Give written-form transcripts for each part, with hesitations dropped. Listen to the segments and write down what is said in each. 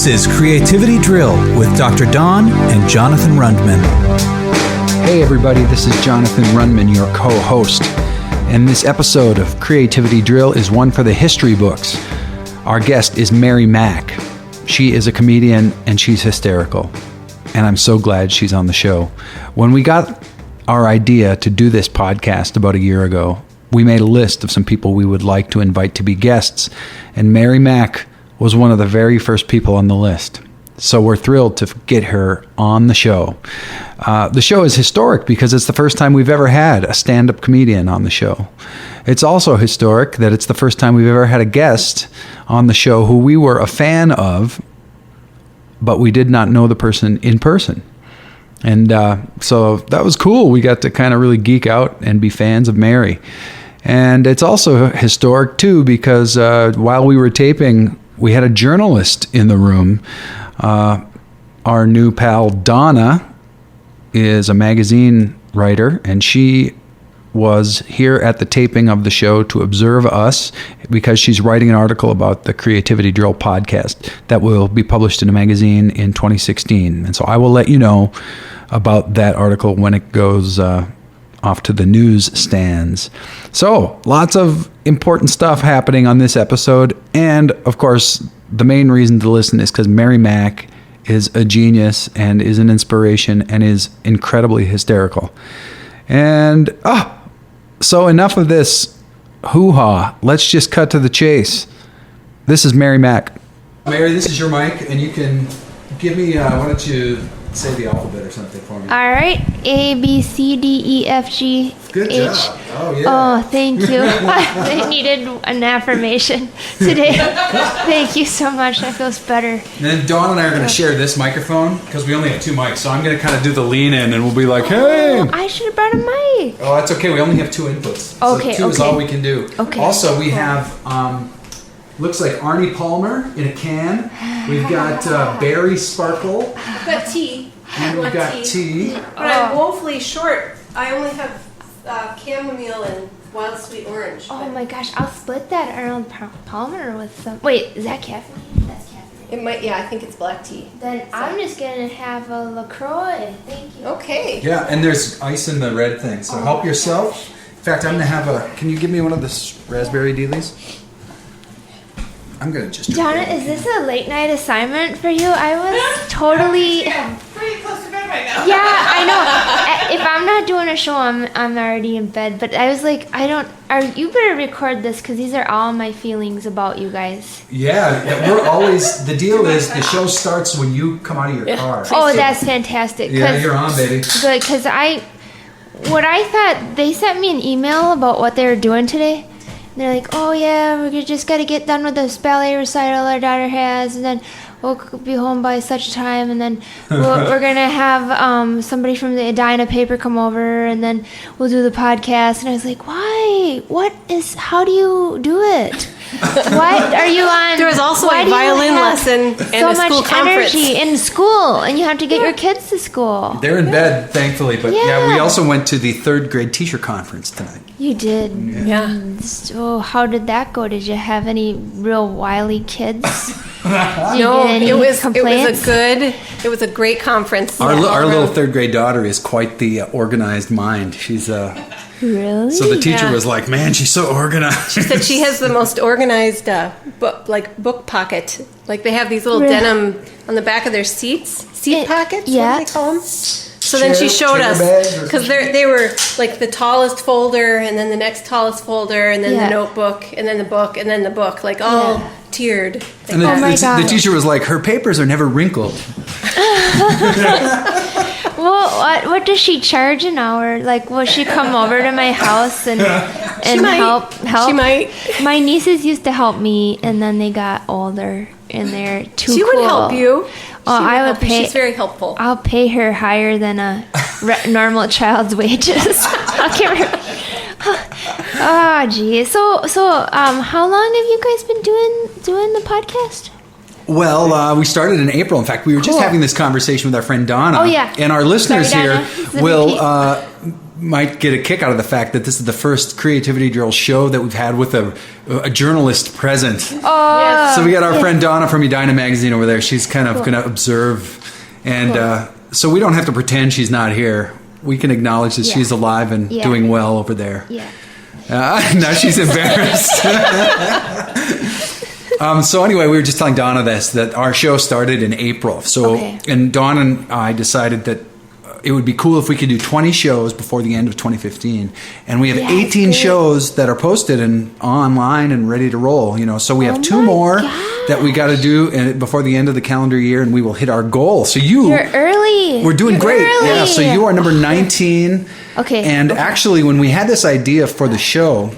This is Creativity Drill with Dr. Don and Jonathan Rundman. Hey everybody, this is Jonathan Rundman, your co-host. And this episode of Creativity Drill is one for the history books. Our guest is Mary Mack. She is a comedian and she's hysterical. And I'm so glad she's on the show. When we got our idea to do this podcast about a year ago, we made a list of some people we would like to invite to be guests. And Mary Mack was one of the very first people on the list. So we're thrilled to get her on the show. The show is historic because it's the first time we've ever had a stand-up comedian on the show. It's also historic that it's the first time we've ever had a guest on the show who we were a fan of, but we did not know the person in person. And so that was cool. We got to kind of really geek out and be fans of Mary. And it's also historic, too, because while we were taping, we had a journalist in the room. Our new pal, Donna, is a magazine writer, and she was here at the taping of the show to observe us because she's writing an article about the Creativity Drill podcast that will be published in a magazine in 2016. And so I will let you know about that article when it goes off to the news stands. So lots of important stuff happening on this episode. And of course, the main reason to listen is because Mary Mack is a genius and is an inspiration and is incredibly hysterical. And so enough of this hoo-ha. Let's just cut to the chase. This is Mary Mack. Mary, this is your mic, and you can give me, why don't you say the alphabet or something for me? All right. A, B, C, D, E, F, G, Good H. job. Oh, yeah. Oh, thank you. I needed an affirmation today. Thank you so much. That feels better. And then Dawn and I are going to share this microphone because we only have two mics. So I'm going to kind of do the lean in and we'll be like, hey. I should have brought a mic. Oh, that's okay. We only have two inputs. Okay, so two is all we can do. Okay. Also, we have, looks like Arnie Palmer in a can. We've got Berry Sparkle. I've got tea. And we've got tea. But I'm woefully short. I only have chamomile and wild sweet orange. Oh my gosh, I'll split that around Palmer with some. Wait, is that caffeine? That's caffeine. It might, yeah, I think it's black tea. Then I'm just gonna have a LaCroix. Thank you. Okay. Yeah, and there's ice in the red thing, so help yourself. In fact, I'm going to have can you give me one of the raspberry dealies? I'm going to just... Donna, is this a late night assignment for you? I was totally... I'm pretty close to bed right now. Yeah, I know. If I'm not doing a show, I'm already in bed. But I was like, you better record this because these are all my feelings about you guys. Yeah, we're always... The deal is the show starts when you come out of your car. Oh, that's fantastic. Yeah, you're on, baby. Good, because I thought, they sent me an email about what they were doing today. They're like, oh yeah, we just got to get done with this ballet recital our daughter has, and then we'll be home by such a time, and then we're going to have somebody from the Edina paper come over, and then we'll do the podcast. And I was like, why? How do you do it? What are you on? There was also a violin lesson and a school conference. So much energy in school, and you have to get your kids to school. They're in bed, thankfully, but yeah, we also went to the third grade teacher conference tonight. You did? Yeah. So how did that go? Did you have any real wily kids? No, it was a great conference. Our little third grade daughter is quite the organized mind. She's really? So the teacher was like, man, she's so organized. She said she has the most organized book pocket. Like they have these little denim on the back of their seat pockets. Yeah. What do they call them? So then she showed us because they were like the tallest folder, and then the next tallest folder, and then the notebook, and then the book, and then the book, like all tiered. And the teacher was like, her papers are never wrinkled. Well, what does she charge an hour? Like, will she come over to my house and help? She might. My nieces used to help me, and then they got older, and they're too cool. She would help you. I would pay. She's very helpful. I'll pay her higher than a normal child's wages. I'll give her. Oh, geez. So, how long have you guys been doing the podcast? Well, we started in April. In fact, we were just having this conversation with our friend Donna. Oh, yeah. And our listeners Sorry, here will might get a kick out of the fact that this is the first Creativity Drill show that we've had with a journalist present. Oh, yes. So we got our friend Donna from Edina Magazine over there. She's kind of going to observe. And so we don't have to pretend she's not here. We can acknowledge that she's alive and doing well over there. Yeah. Now she's embarrassed. So anyway, we were just telling Donna that our show started in April. So, and Dawn and I decided that it would be cool if we could do 20 shows before the end of 2015. And we have 18 shows that are posted and online and ready to roll. So we have 2 more that we got to do before the end of the calendar year, and we will hit our goal. So you're early. We're doing great. Early. Yeah. So you are number 19. Okay. And actually, when we had this idea for the show,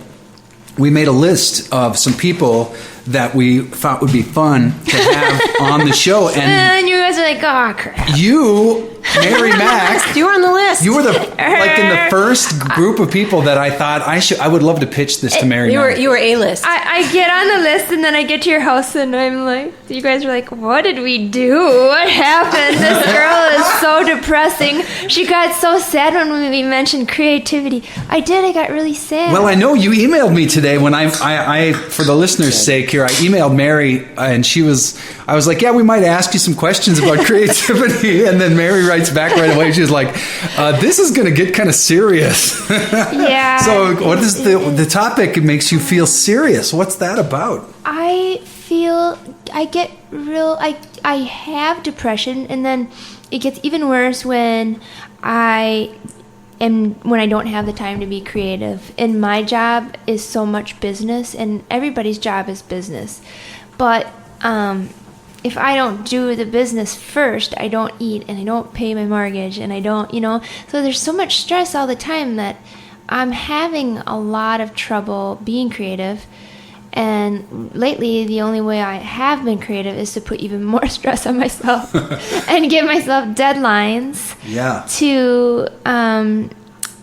we made a list of some people that we thought would be fun to have on the show. And you guys are like, oh, crap. You, Mary Mack, you were on the list. You were in the first group of people that I thought I would love to pitch this to Mary Mack. You were A-list. I get on the list, and then I get to your house, and I'm like, you guys are like, what did we do? What happened? This girl is so depressing. She got so sad when we mentioned creativity. I got really sad. Well, I know you emailed me today when I for the listeners' sake here, I emailed Mary, and I was like, yeah, we might ask you some questions about creativity. And then Mary writes back right away. She's like, this is going to get kind of serious. Yeah. So what is the topic? It makes you feel serious. What's that about? I have depression, and then it gets even worse when I don't have the time to be creative. And my job is so much business, and everybody's job is business. But if I don't do the business first, I don't eat, and I don't pay my mortgage, and I don't, so there's so much stress all the time that I'm having a lot of trouble being creative. And lately, the only way I have been creative is to put even more stress on myself and give myself deadlines. Yeah. To,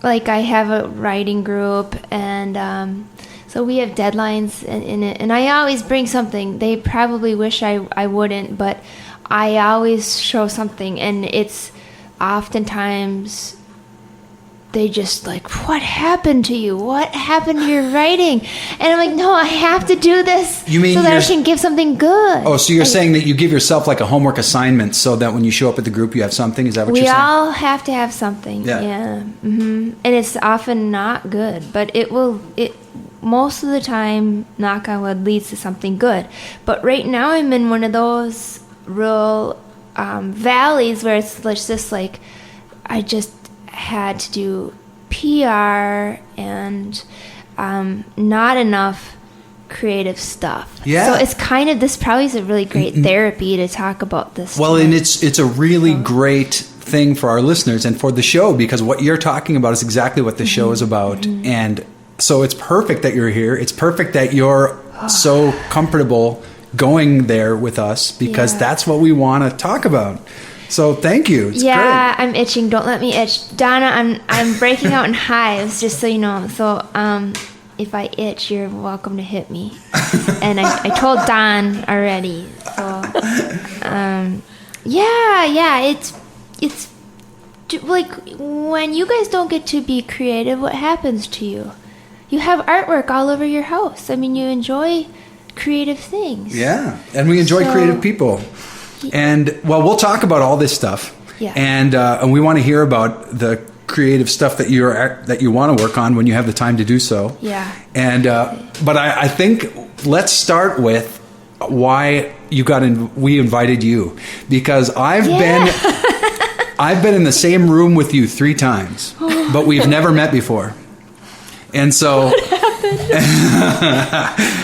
like, I have a writing group, and so we have deadlines in it. And I always bring something. They probably wish I wouldn't, but I always show something. And it's oftentimes they just like, what happened to you? What happened to your writing? And I'm like, no, I have to do this so that I can give something good. Oh, so you're saying that you give yourself like a homework assignment so that when you show up at the group, you have something? Is that what you're saying? We all have to have something. Yeah. Mm-hmm. And it's often not good, but it most of the time, knock on wood, leads to something good. But right now I'm in one of those real valleys where it's just like, I just had to do PR and not enough creative stuff. Yeah. So it's kind of, this probably is a really great therapy to talk about this. Well, and it's a really great thing for our listeners and for the show, because what you're talking about is exactly what the show is about. And so it's perfect that you're here. It's perfect that you're so comfortable going there with us, because that's what we want to talk about. So thank you. It's great. I'm itching. Don't let me itch. Donna, I'm breaking out in hives, just so you know. So if I itch, you're welcome to hit me. And I told Don already. So it's like when you guys don't get to be creative, what happens to you? You have artwork all over your house. I mean, you enjoy creative things. Yeah, and we enjoy creative people. And, well, we'll talk about all this stuff. Yeah. And we want to hear about the creative stuff that you want to work on when you have the time to do so. Yeah. And but I think let's start with why we invited you, because I've been in the same room with you 3 times, but we've never met before. And so what happened?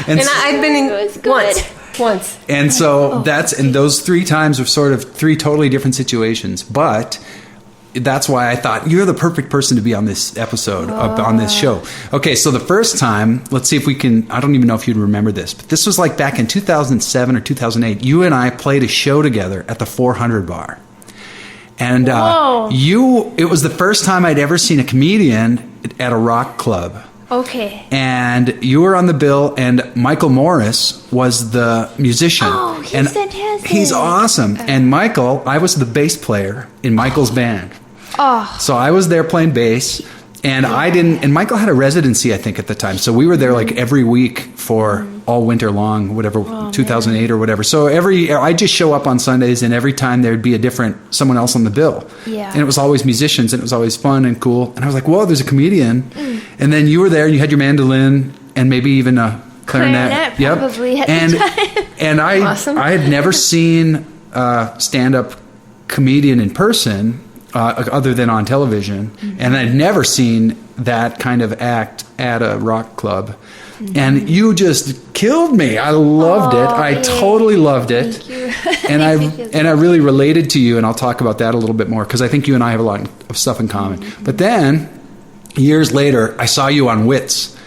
and I've been in once. And so and those 3 times are sort of 3 totally different situations. But that's why I thought you're the perfect person to be on this episode, on this show. Okay, so the first time, let's see if we can, I don't even know if you'd remember this, but this was like back in 2007 or 2008. You and I played a show together at the 400 Bar. And it was the first time I'd ever seen a comedian at a rock club. Okay. And you were on the bill, and Michael Morris was the musician. Oh, he's fantastic. He's awesome. And Michael, I was the bass player in Michael's band. Oh. So I was there playing bass, And I didn't, and Michael had a residency, I think, at the time. So we were there like every week for all winter long, whatever, 2008 or whatever. So I just show up on Sundays, and every time there'd be someone else on the bill. Yeah. And it was always musicians, and it was always fun and cool. And I was like, whoa, there's a comedian. And then you were there, and you had your mandolin, and maybe even a clarinet. Probably at the time. And I had never seen a stand-up comedian in person, other than on television, and I'd never seen that kind of act at a rock club. And you just killed me. I loved it. I totally loved it. Thank you. And I really related to you, and I'll talk about that a little bit more, because I think you and I have a lot of stuff in common. But then, years later, I saw you on Wits.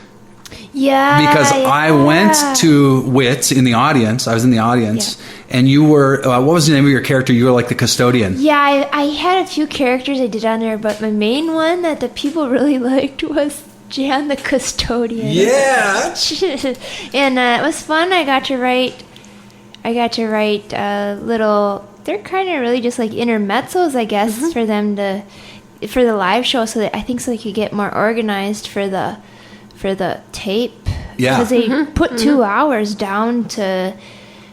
Yeah. Because I went to Wits in the audience. I was in the audience. Yeah. And you were, what was the name of your character? You were like the custodian. Yeah, I had a few characters I did on there, but my main one that the people really liked was Jan the Custodian. Yeah. And it was fun. I got to write little, they're kind of really just like intermezzos, I guess, for them for the live show, so that I think so they could get more organized for the tape. Yeah. Because they put 2 hours down to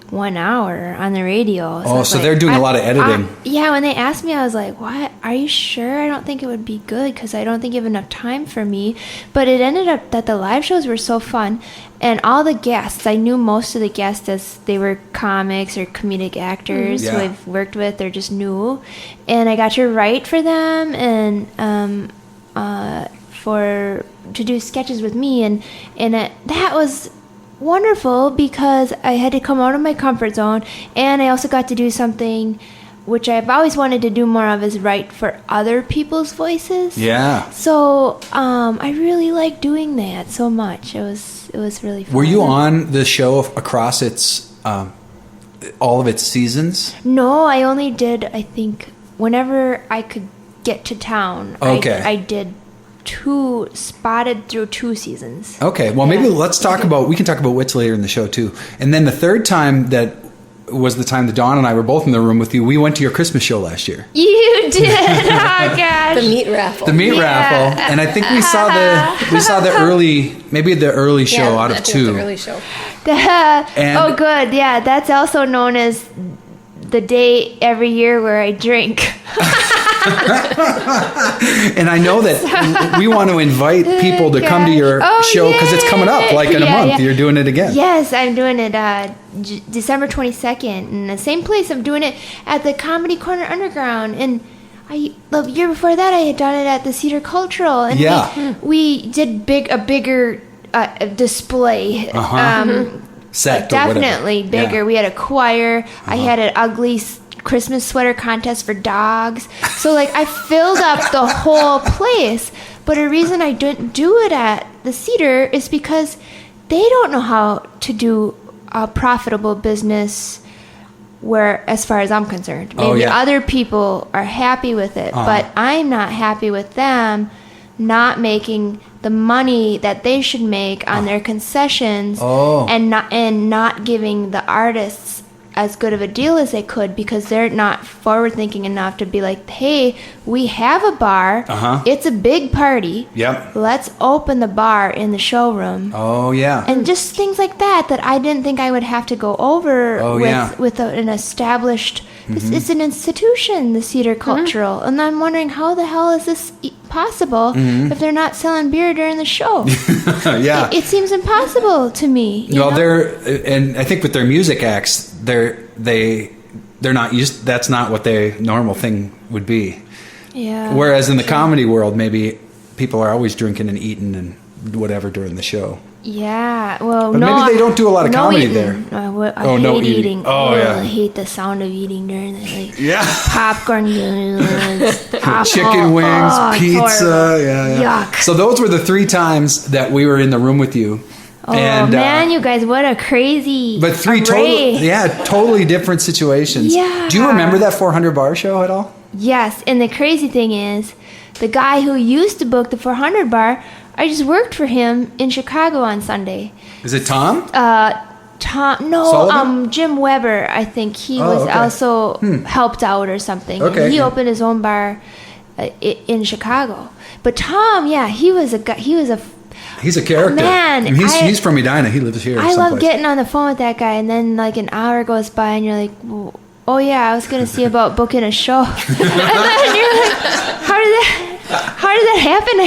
1 hour on the radio. So they're doing a lot of editing. When they asked me, I was like, what? Are you sure? I don't think it would be good, because I don't think you have enough time for me. But it ended up that the live shows were so fun. And all the guests, I knew most of the guests as they were comics or comedic actors who I've worked with. They're just new. And I got to write for them and to do sketches with me. And that was wonderful, because I had to come out of my comfort zone, and I also got to do something which I've always wanted to do more of, is write for other people's voices. Yeah. So I really like doing that so much. It was really fun. Were you on the show across its all of its seasons? No, I only did, I think, whenever I could get to town. Okay. I did spotted through 2 seasons. Okay, well, maybe let's talk about, we can talk about Wits later in the show too. And then the third time that was the time that Dawn and I were both in the room with you. We went to your Christmas show last year. You did? Oh, gosh. The meat raffle. The meat raffle. And I think we saw the early show out of 2. The early show. And good. Yeah, that's also known as the day every year where I drink. And I know that we want to invite people to come to your show, because it's coming up like in a month. Yeah. You're doing it again. Yes, I'm doing it December 22nd in the same place. I'm doing it at the Comedy Corner Underground. And the year before that, I had done it at the Cedar Cultural. And we did a bigger display. Set, definitely bigger. Yeah. We had a choir. I had an ugly Christmas sweater contest for dogs. So I filled up the whole place. But a reason I didn't do it at the Cedar is because they don't know how to do a profitable business where, as far as I'm concerned. Maybe other people are happy with it, but I'm not happy with them not making the money that they should make on their concessions, and not giving the artists as good of a deal as they could, because they're not forward thinking enough to be like, hey, we have a bar, it's a big party, let's open the bar in the showroom. And just things like that I didn't think I would have to go over with an established, it's an institution, the Cedar Cultural, and I'm wondering, how the hell is this possible if they're not selling beer during the show? It seems impossible to me. Well, and I think with their music acts, they're not used. That's not what their normal thing would be. Yeah. Whereas in the comedy world, maybe people are always drinking and eating and whatever during the show. Yeah, well, but maybe they don't do a lot of comedy eating. there. I hate eating. I hate the sound of eating during the popcorn, chicken wings, pizza. Yuck. So those were the 3 times that we were in the room with you. Oh, and, man, you guys, what a crazy But 3 totally different situations. Yeah. Do you remember that 400 bar show at all? Yes, and the crazy thing is, the guy who used to book the 400 bar, I just worked for him in Chicago on Sunday. Is it Tom? Jim Weber, I think. He was also helped out or something. Okay. He opened his own bar in Chicago. But Tom, he was a guy. He's a character. Man, I mean, he's from Edina. He lives here. I love getting on the phone with that guy, and then like an hour goes by, and you're like, "Oh yeah, I was gonna see about booking a show," and then you're like, "How did that happen?"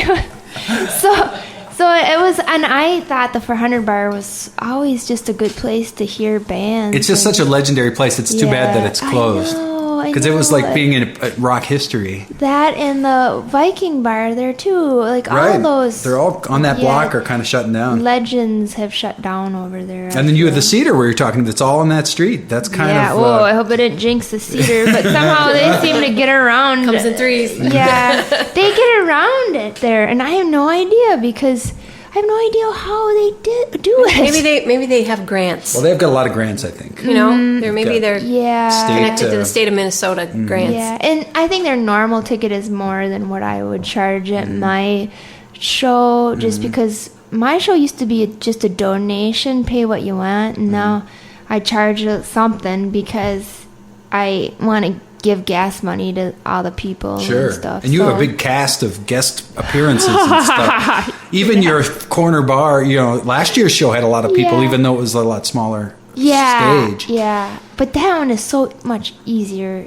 So it was, and I thought the 400 Bar was always just a good place to hear bands. It's just such a legendary place. It's too bad that it's closed. Because it was like being in rock history. That and the Viking Bar there too. Like all those. They're all on that block are kind of shutting down. Legends have shut down over there. And then you have the Cedar where you're talking. That's all on that street. That's kind of. Yeah. Whoa! I hope I didn't jinx the Cedar, but somehow they seem to get around. Comes in threes. Yeah, they get around it there, and I have no idea because. I have no idea how they do it. Maybe they have grants. Well, they've got a lot of grants, I think. You know, they're connected to the state of Minnesota grants. Yeah, and I think their normal ticket is more than what I would charge at my show, just because my show used to be just a donation, pay what you want, and now I charge something because I want to give gas money to all the people and stuff. And you have a big cast of guest appearances and stuff. Even your corner bar, last year's show had a lot of people, even though it was a lot smaller stage. Yeah, but that one is so much easier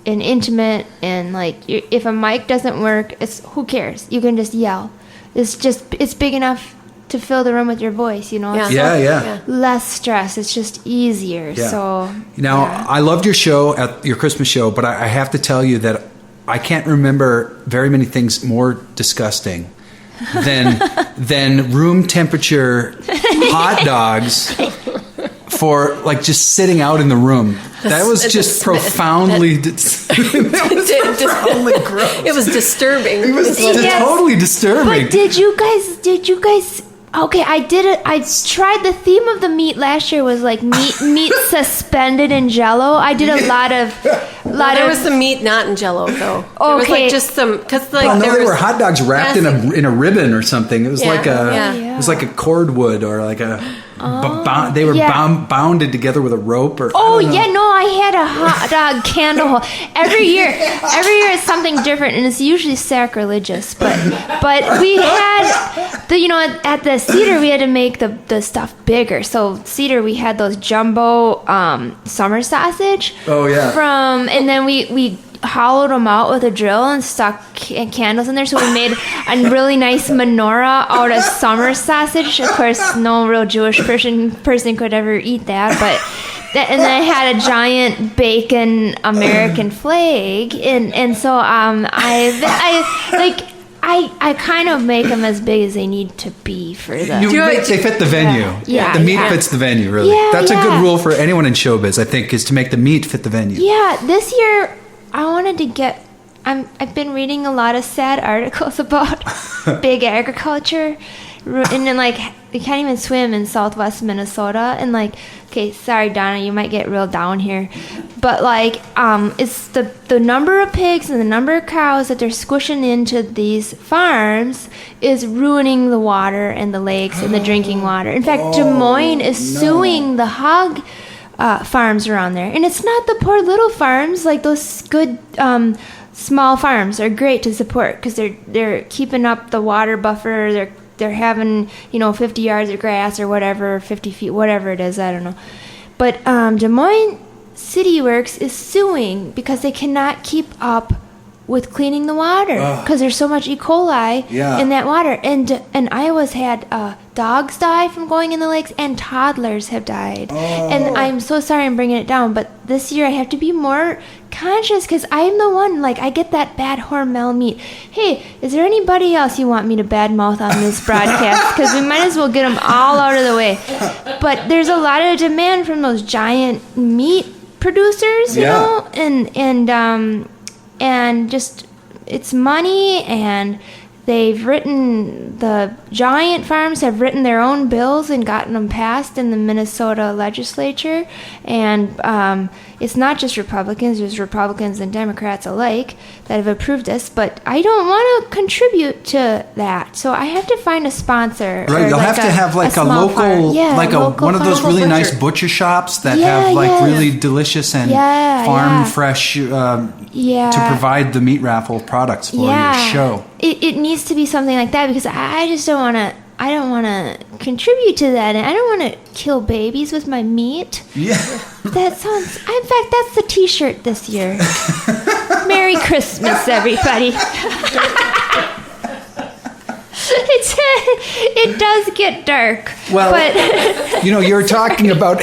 and intimate, and like if a mic doesn't work, who cares? You can just yell. It's big enough to fill the room with your voice, Yeah. Less stress. It's just easier. Yeah. So now, I loved your show at your Christmas show, but I have to tell you that I can't remember very many things more disgusting than room temperature hot dogs for like just sitting out in the room. That was just profoundly gross. It was disturbing. It was totally disturbing. But did you guys? Okay, I did it. I tried the theme of the meat last year was like meat suspended in Jello. I did a lot of. There was some meat not in Jello though. Okay, it was like just some there were hot dogs wrapped in a ribbon or something. It was it was like a cordwood or like a. They were bounded together with a rope or. I had a hot dog candle every year. Every year it's something different, and it's usually sacrilegious. But we had at the Cedar we had to make the stuff bigger. So Cedar we had those jumbo summer sausage. Oh yeah. And then we hollowed them out with a drill and stuck candles in there, so we made a really nice menorah out of summer sausage. Of course, no real Jewish person could ever eat that, and then I had a giant bacon American flag, and so I kind of make them as big as they need to be for the. They fit the venue. Yeah, the meat fits the venue. Really, that's a good rule for anyone in showbiz. I think is to make the meat fit the venue. Yeah, this year. I wanted to get. I've been reading a lot of sad articles about big agriculture, and then like you can't even swim in Southwest Minnesota. And like, okay, sorry Donna, you might get real down here, but like, it's the number of pigs and the number of cows that they're squishing into these farms is ruining the water and the lakes and the drinking water. In fact, Des Moines is suing the hog. Farms around there, and it's not the poor little farms. Like those good small farms are great to support because they're keeping up the water buffer. They're having 50 yards of grass or whatever, 50 feet, whatever it is. I don't know, but Des Moines City Works is suing because they cannot keep up with cleaning the water because there's so much E. coli in that water, and Iowa's had dogs die from going in the lakes, and toddlers have died. And I'm so sorry I'm bringing it down, but this year I have to be more conscious because I'm the one, like, I get that bad Hormel meat. Hey, is there anybody else you want me to badmouth on this broadcast? Because we might as well get them all out of the way. But there's a lot of demand from those giant meat producers, you know, and just it's money, and the giant farms have written their own bills and gotten them passed in the Minnesota legislature. And it's not just Republicans, there's Republicans and Democrats alike that have approved this, but I don't want to contribute to that. So I have to find a sponsor. Right, you'll have to have like a local, one of those really nice butcher shops that have like really delicious and farm fresh to provide the meat raffle products for your show. It needs to be something like that because I just don't want to. I don't want to contribute to that, and I don't want to kill babies with my meat. Yeah. That sounds. In fact, that's the T-shirt this year. Merry Christmas, everybody. It does get dark. Well, but you're talking about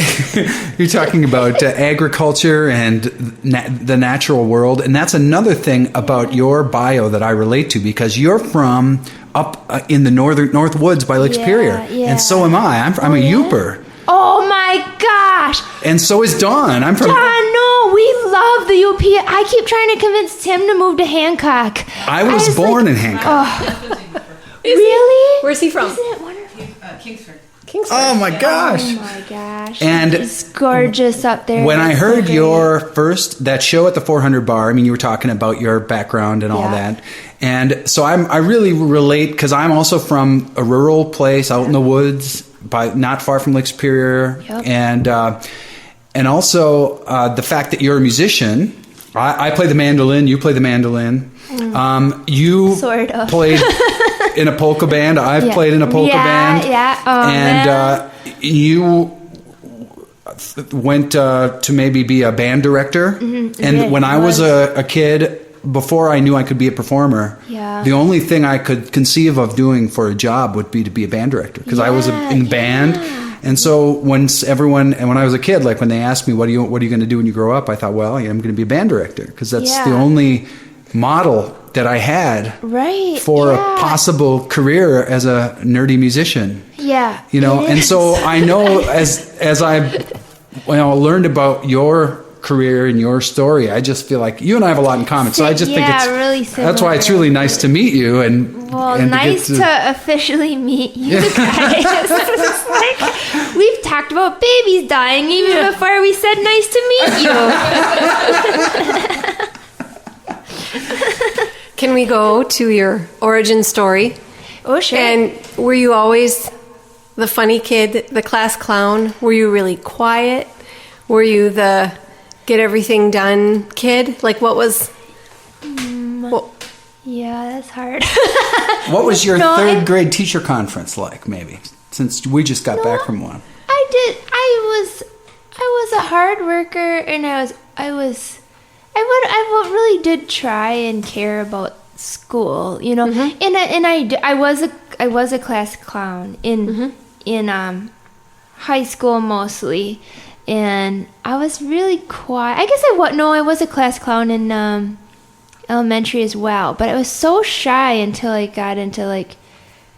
agriculture and the natural world, and that's another thing about your bio that I relate to because you're from up in the north woods by Lake Superior, and so am I. I'm a Yooper. Oh my gosh! And so is Dawn. I'm from. Dawn, no, we love the UP. I keep trying to convince Tim to move to Hancock. I was born in Hancock. Really? Where's he from? Isn't it wonderful? Kingsford. Oh my gosh! Oh my gosh! And it's gorgeous up there. When I heard that show at the 400 Bar, I mean, you were talking about your background and all that, and so I really relate because I'm also from a rural place out in the woods, not far from Lake Superior, and also the fact that you're a musician. I play the mandolin. You play the mandolin. You sort of played in a polka band. I've played in a polka band. And you went to maybe be a band director. Mm-hmm. And when I was a kid, before I knew I could be a performer, the only thing I could conceive of doing for a job would be to be a band director because I was in band. And so when I was a kid, like when they asked me, what are you going to do when you grow up? I thought, well, I'm going to be a band director because that's the only model that I had for a possible career as a nerdy musician. Yeah. And so I know as I've learned about your career and your story, I just feel like you and I have a lot in common. So I just think it's really similar. That's why it's really nice to meet you and nice to officially meet you guys. We've talked about babies dying even before we said nice to meet you. Can we go to your origin story? Oh, sure. And were you always the funny kid, the class clown? Were you really quiet? Were you the get everything done kid? Like what was... Yeah, that's hard. What was your third grade teacher conference like, maybe? Since we just got back from one. I was a hard worker, and I really did try and care about school, Mm-hmm. And I was a class clown in high school mostly, and I was really quiet. I guess I was a class clown in elementary as well, but I was so shy until I got into like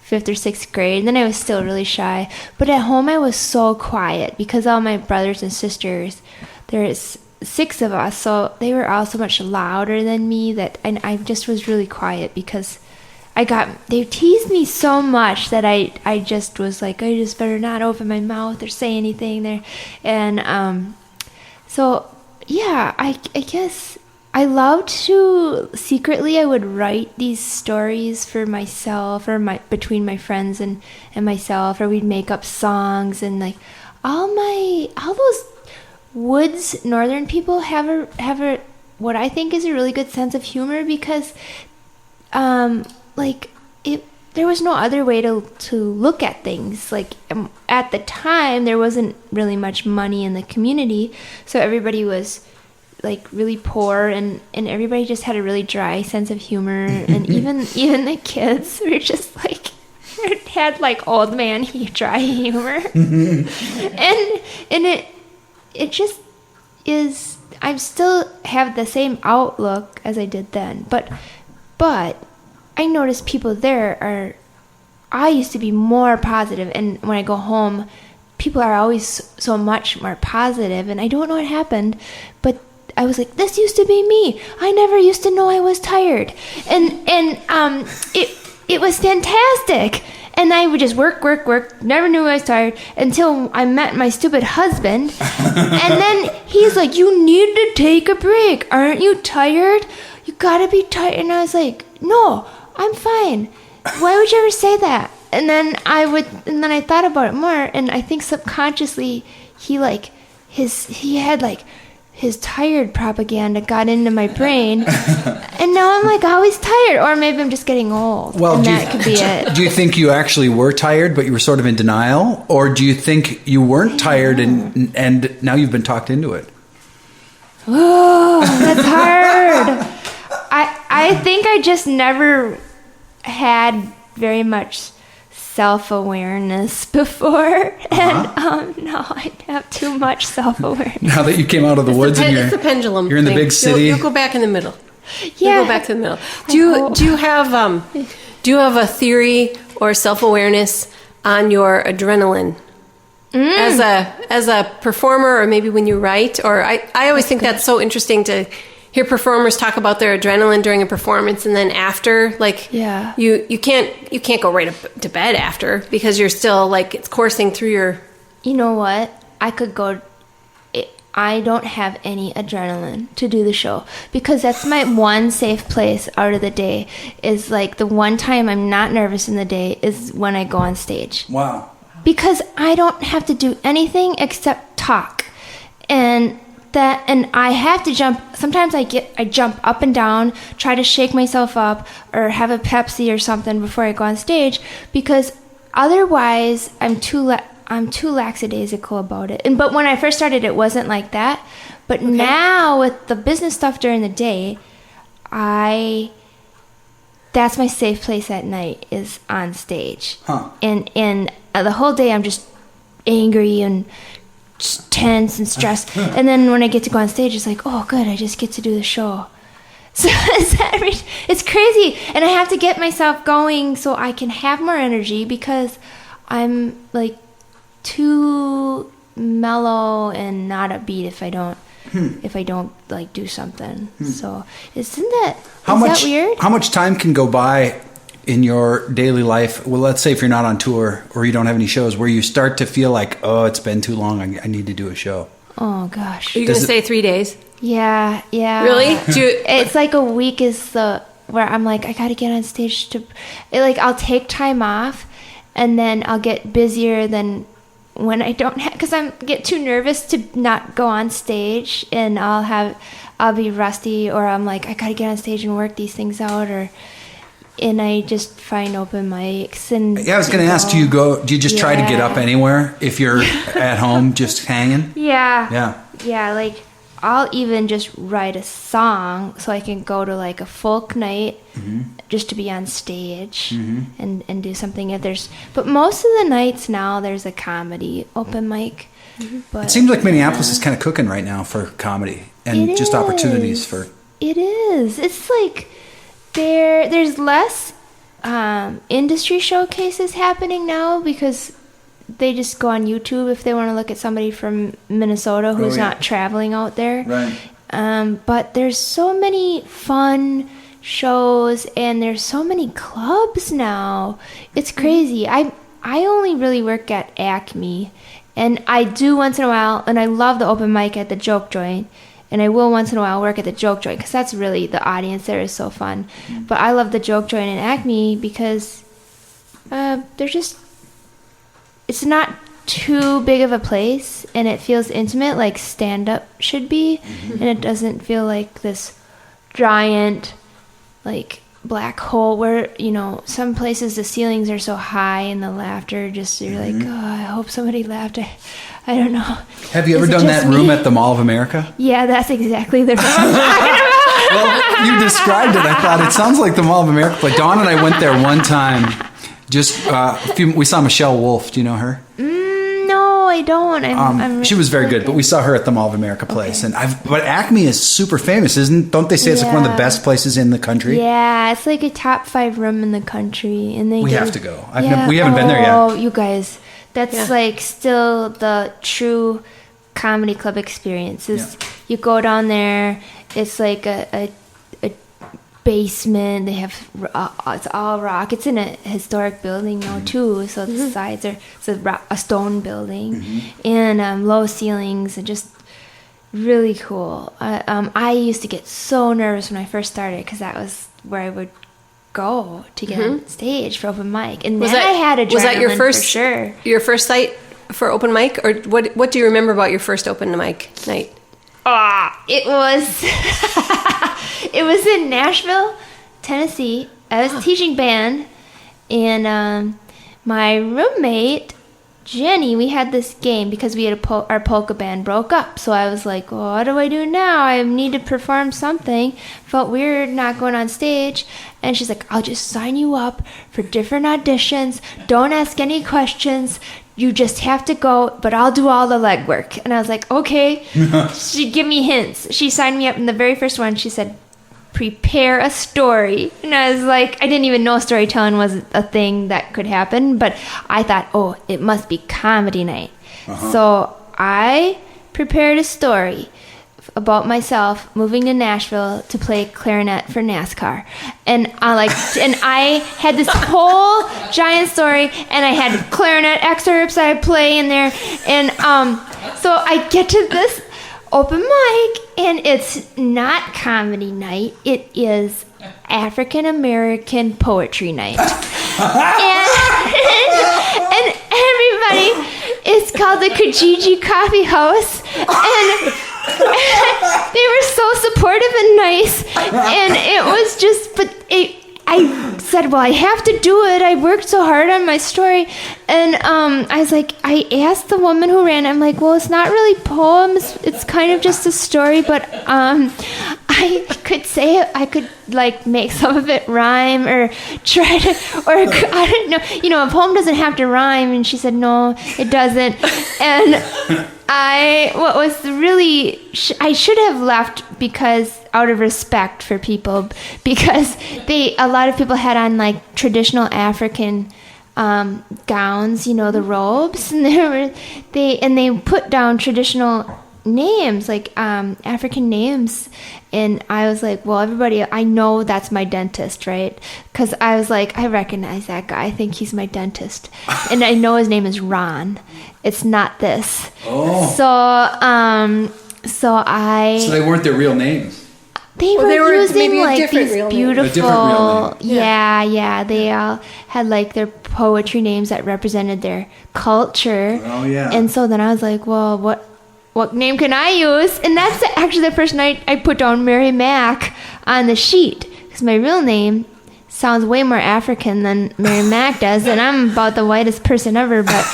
5th or 6th grade, and then I was still really shy. But at home I was so quiet because all my brothers and sisters, there's 6 of us, so they were all so much louder than me and I just was really quiet because they teased me so much that I just was like, I just better not open my mouth or say anything there. And so yeah, I guess I loved to secretly I would write these stories for myself or between my friends and myself, or we'd make up songs, and like all those woods northern people have a what I think is a really good sense of humor because there was no other way to look at things. Like at the time there wasn't really much money in the community, so everybody was like really poor, and everybody just had a really dry sense of humor, and even the kids were just like had like old man dry humor. and it just is. I still have the same outlook as I did then, but I noticed people there I used to be more positive, and when I go home, people are always so much more positive, and I don't know what happened, but I was like, this used to be me. I never used to know I was tired. And it was fantastic. And I would just work, never knew I was tired until I met my stupid husband. And then he's like, you need to take a break. Aren't you tired? You gotta be tired. And I was like, no, I'm fine. Why would you ever say that? And then I thought about it more, and I think subconsciously he had his tired propaganda got into my brain, and now I'm like always tired, or maybe I'm just getting old. Well, and that could be it. Do you think you actually were tired, but you were sort of in denial, or do you think you weren't tired and now you've been talked into it? Oh, that's hard. I think I just never had very much self-awareness before, and now I have too much self-awareness. Now that you came out of the woods and it's the pendulum. You're in the big city. You'll go back in the middle. Yeah, You'll go back to the middle. Do you have a theory or self-awareness on your adrenaline as a performer, or maybe when you write? Or I always think that's so interesting to hear performers talk about their adrenaline during a performance, and then after, you can't go right up to bed after, because you're still it's coursing through your. You know what? I don't have any adrenaline to do the show, because that's my one safe place out of the day. Is the one time I'm not nervous in the day is when I go on stage. Wow. Because I don't have to do anything except talk, and I have to jump. Sometimes I jump up and down, try to shake myself up, or have a Pepsi or something before I go on stage, because otherwise I'm too lackadaisical about it. But when I first started, it wasn't like that. But now with the business stuff during the day, that's my safe place at night, is on stage. Huh. And the whole day I'm just angry and tense and stressed, and then when I get to go on stage, it's like, oh good, I just get to do the show. So it's crazy, and I have to get myself going so I can have more energy, because I'm too mellow and not upbeat if I don't do something. So is that weird? How much time can go by in your daily life? Well, let's say if you're not on tour or you don't have any shows, where you start to feel like, oh, it's been too long, I need to do a show. Oh gosh. Are you going to say 3 days? Yeah. Really? It's like a week is where I'm like, I got to get on stage I'll take time off, and then I'll get busier than when I don't have, because I get too nervous to not go on stage, and I'll be rusty, or I'm like, I got to get on stage and work these things out, and I just find open mics. And I was going to ask, do you just try to get up anywhere if you're at home just hanging? Yeah, I'll even just write a song so I can go to a folk night, just to be on stage, and do something. But most of the nights now there's a comedy open mic. But it seems like Minneapolis is kind of cooking right now for comedy and just opportunities for. It is. It's there's less industry showcases happening now, because they just go on YouTube if they want to look at somebody from Minnesota who's not traveling out there. Right. But there's so many fun shows, and there's so many clubs now. It's crazy. I only really work at Acme, and I do once in a while, and I love the open mic at the Joke Joint. And I will once in a while work at the Joke Joint, because that's really, the audience there is so fun. But I love the Joke Joint in Acme because it's not too big of a place, and it feels intimate like stand-up should be. And it doesn't feel like this giant, black hole where, some places the ceilings are so high and the laughter just, you're like, oh, I hope somebody laughed. I don't know. Have you ever done that room at the Mall of America? Yeah, that's exactly the room I'm talking about. Well, you described it. I thought it sounds like the Mall of America. But Dawn and I went there one time. We saw Michelle Wolf. Do you know her? No, I don't. She was very good, but we saw her at the Mall of America place. Okay. But Acme is super famous, don't they say it's one of the best places in the country? Yeah, it's a top 5 room in the country, and we have to go. We haven't been there yet. Oh, you guys, that's still the true comedy club experience. You go down there, it's like a basement. They have it's all rock. It's in a historic building now too, so the sides are a stone building, and low ceilings, and just really cool. I used to get so nervous when I first started because that was where I would go to get on stage for open mic, and then I had adrenaline. Was that your first for sure? Your first site for open mic, or what do you remember about your first open mic night? It was it was in Nashville, Tennessee. I was teaching band, and my roommate Jenny, we had this game because we had our polka band broke up. So I was like, well, what do I do now? I need to perform something. Felt weird not going on stage. And she's like, I'll just sign you up for different auditions. Don't ask any questions. You just have to go, but I'll do all the legwork. And I was like, okay. She'd give me hints. She signed me up in the very first one. She said, prepare a story. And I was like, I didn't even know storytelling was a thing that could happen, but I thought, oh, it must be comedy night. So I prepared a story about myself moving to Nashville to play clarinet for NASCAR. And I had this whole giant story, and I had clarinet excerpts I play in there. And so I get to this open mic, and it's not comedy night. It is African American poetry night. and everybody, it's called the Kijiji Coffee House, and they were so supportive and nice, and it was just, I said, well, I have to do it. I worked so hard on my story. And I was like, I asked the woman who ran it, I'm like, well, it's not really poems. It's kind of just a story, but I could say it. I could, like, make some of it rhyme or try to, or I don't know. You know, a poem doesn't have to rhyme. And she said, no, it doesn't. And I should have left because out of respect for people, because a lot of people had on like traditional African gowns, you know, the robes, and they put down traditional names, like African names, and I was like, well, everybody, I know that's my dentist, right? Because I was like, I recognize that guy. I think he's my dentist, and I know his name is Ron. It's not this. Oh. So they weren't their real names. They were using like these beautiful, yeah. They all had like their poetry names that represented their culture. Oh yeah. And so then I was like, well, what name can I use? And that's actually the first night I put down Mary Mack on the sheet, because my real name sounds way more African than Mary Mack does, and I'm about the whitest person ever. But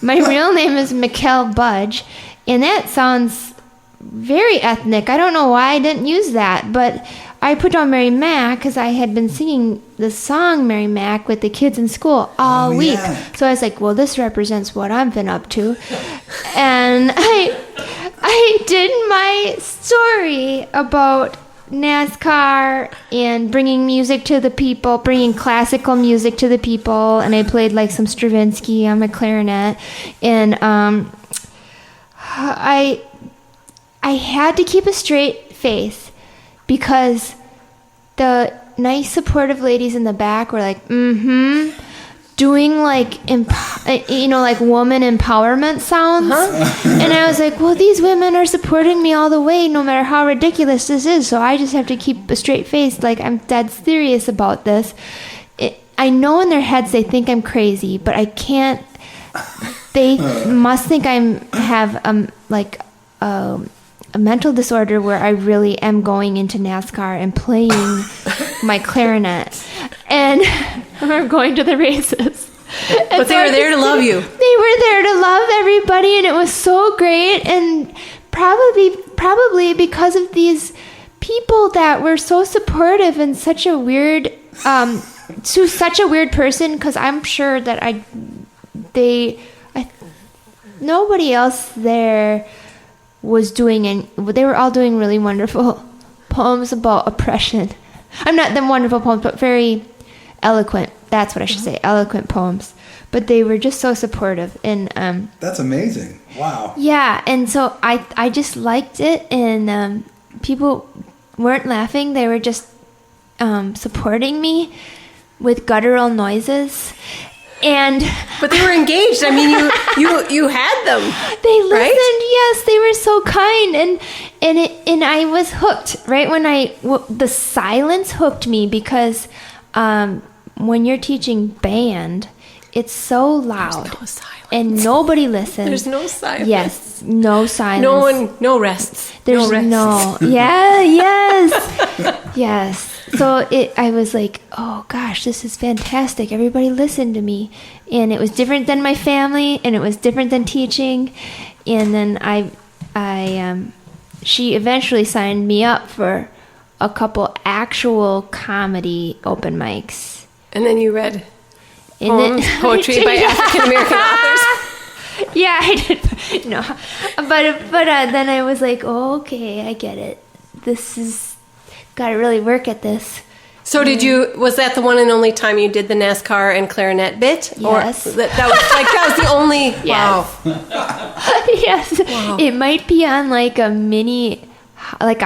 my real name is Mikkel Budge, and that sounds very ethnic. I don't know why I didn't use that, but I put down Mary Mack because I had been singing the song Mary Mack with the kids in school all week. Yeah. So I was like, well, this represents what I've been up to. And I did my story about NASCAR and bringing music to the people, bringing classical music to the people, and I played like some Stravinsky on my clarinet, and I had to keep a straight face because the nice supportive ladies in the back were like, doing like, like woman empowerment sounds. And I was like, well, these women are supporting me all the way, no matter how ridiculous this is. So I just have to keep a straight face. Like, I'm dead serious about this. I know in their heads they think I'm crazy, but I can't. They must think I have a mental disorder where I really am going into NASCAR and playing my clarinet, and I'm going to the races. But they were there to love you. They were there to love everybody, and it was so great. And probably because of these people that were so supportive and such a weird, to such a weird person. Because I'm sure that nobody else there was doing, and they were all doing really wonderful poems about oppression. I'm not them wonderful poems, but very eloquent. That's what I should say, eloquent poems. But they were just so supportive, and that's amazing. Wow. Yeah, and so I just liked it, and people weren't laughing. They were just supporting me with guttural noises. But they were engaged. I mean, you had them. They listened. Right? Yes, they were so kind, and I was hooked. Right when the silence hooked me, because when you're teaching band, it's so loud. There's no silence. And nobody listens. There's no silence. Yes, no silence. No rests. There's no rests. Yeah, yes, yes. So I was like, oh gosh, this is fantastic. Everybody listened to me, and it was different than my family, and it was different than teaching. And then she eventually signed me up for a couple actual comedy open mics. And then you read poetry by African American authors. Yeah, I did. No, but then I was like, oh, okay, I get it. This is got to really work at this. So was that the one and only time you did the NASCAR and clarinet bit? Yes. Or that was the only. Yes. Wow. Yes. Wow. It might be on like a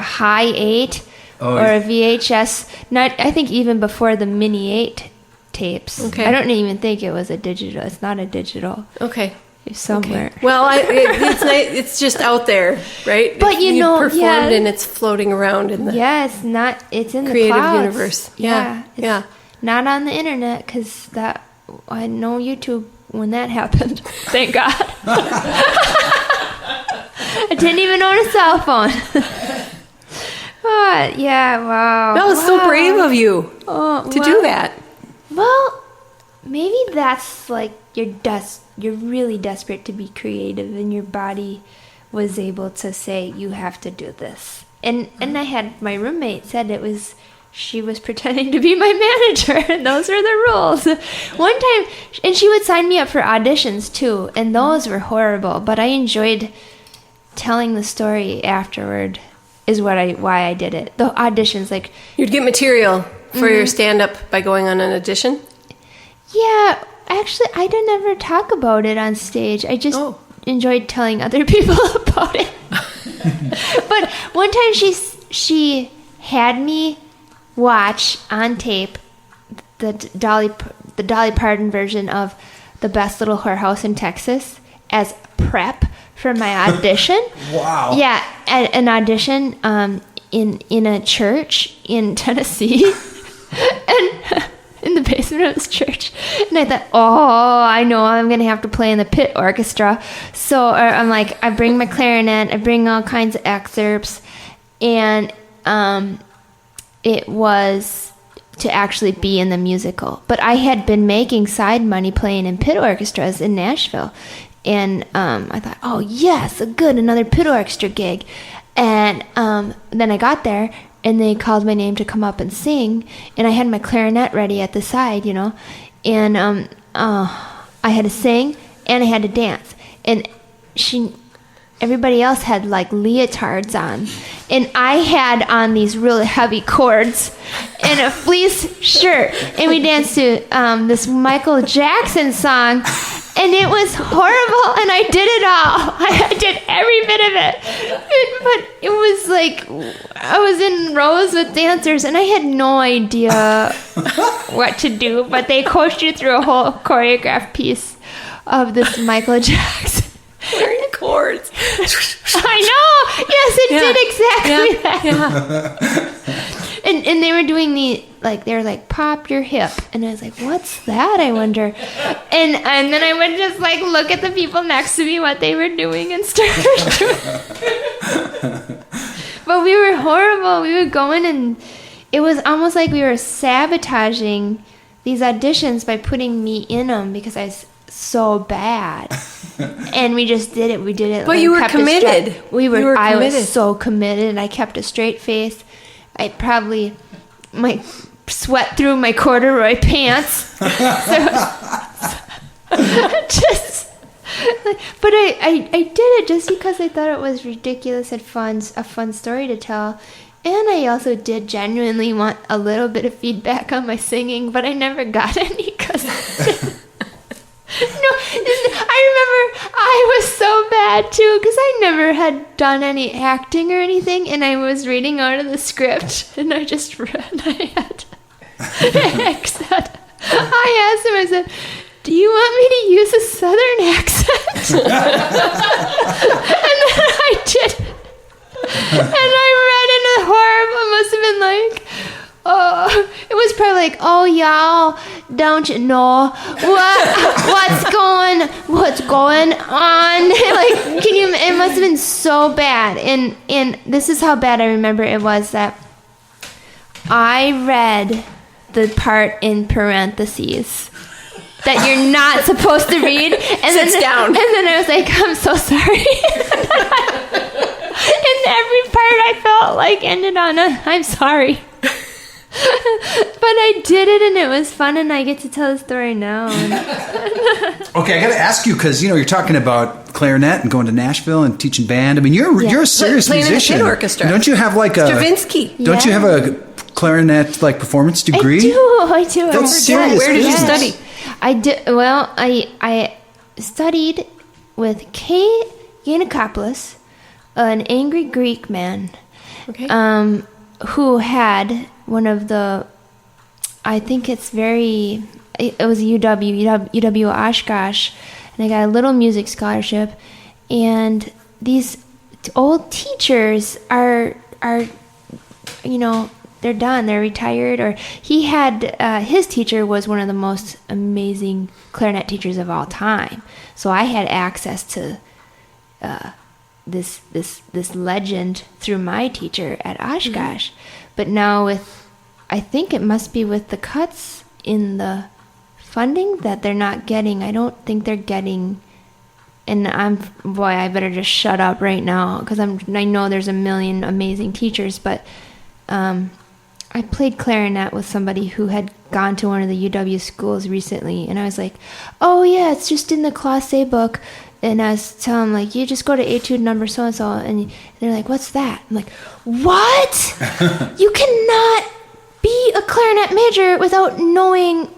high 8 or a VHS. I think even before the mini 8 tapes. Okay. I don't even think it was a digital. It's not a digital. Okay. It's somewhere. Okay. Well, it's just out there, right? But you performed and it's floating around in the it's in the creative clouds. universe. Yeah. It's not on the internet, because I had no YouTube when that happened. Thank God. I didn't even own a cell phone. Oh, yeah, wow. That was so brave of you to do that. Well, maybe that's like you're really desperate to be creative, and your body was able to say, you have to do this. And I had my roommate said she was pretending to be my manager, and those were the rules. One time, and she would sign me up for auditions too, and those were horrible, but I enjoyed telling the story afterward is why I did it. The auditions, like... You'd get material for your stand-up by going on an audition? Yeah, actually, I didn't ever talk about it on stage. I just enjoyed telling other people about it. But one time she had me watch on tape the Dolly Parton version of The Best Little Whorehouse in Texas as prep for my audition. Wow. Yeah, at an audition in a church in Tennessee. And in the basement of this church. And I thought, I know I'm going to have to play in the pit orchestra. So I'm like, I bring my clarinet, I bring all kinds of excerpts. And it was to actually be in the musical. But I had been making side money playing in pit orchestras in Nashville. And I thought, yes, another pit orchestra gig. And then I got there, and they called my name to come up and sing, and I had my clarinet ready at the side, and I had to sing and I had to dance, and everybody else had like leotards on, and I had on these really heavy cords and a fleece shirt, and we danced to this Michael Jackson song. And it was horrible, and I did it all. I did every bit of it. But it was like, I was in rows with dancers, and I had no idea what to do. But they coached you through a whole choreographed piece of this Michael Jackson. Wearing cords. I know. Yes, it did exactly that. Yeah. And they were doing they were like, pop your hip. And I was like, what's that, I wonder? And then I would just like look at the people next to me, what they were doing, and start doing. But we were horrible. We would go in, and it was almost like we were sabotaging these auditions by putting me in them because I was so bad. And we just did it. We did it. But you were committed. I was so committed, and I kept a straight face. I probably might sweat through my corduroy pants. But I did it just because I thought it was ridiculous and a fun story to tell. And I also did genuinely want a little bit of feedback on my singing, but I never got any because... No, I remember I was so bad too because I never had done any acting or anything, and I was reading out of the script, and I just read. I had accent. I asked him. I said, "Do you want me to use a Southern accent?" And then I did, and I read in a horrible. It must have been like. It was probably like, "Oh y'all, don't you know what's going on?" Like, can you? It must have been so bad. And this is how bad I remember it was that I read the part in parentheses that you're not supposed to read, and Sits down. And then I was like, "I'm so sorry." And every part I felt like ended on a "I'm sorry." But I did it, and it was fun, and I get to tell the story now. Okay, I got to ask you because you're talking about clarinet and going to Nashville and teaching band. I mean, you're a serious Playing musician. in a pit orchestra. Don't you have like a Stravinsky. Don't you have a clarinet like performance degree? I do. That's serious. Where did you study? I did. Well, I studied with Kay Yannikopoulos, an angry Greek man, Okay. who had one of the, I think it was UW Oshkosh, and I got a little music scholarship, and these old teachers are they're done, they're retired, or he had, his teacher was one of the most amazing clarinet teachers of all time, so I had access to this legend through my teacher at Oshkosh. But now I think it must be with the cuts in the funding that they're not getting. I don't think they're getting, and I better just shut up right now because I know there's a million amazing teachers, but I played clarinet with somebody who had gone to one of the UW schools recently, and I was like, "Oh yeah, it's just in the Class A book." And I was telling them, like, "You just go to etude number so-and-so." And they're like, "What's that?" I'm like, "What? You cannot be a clarinet major without knowing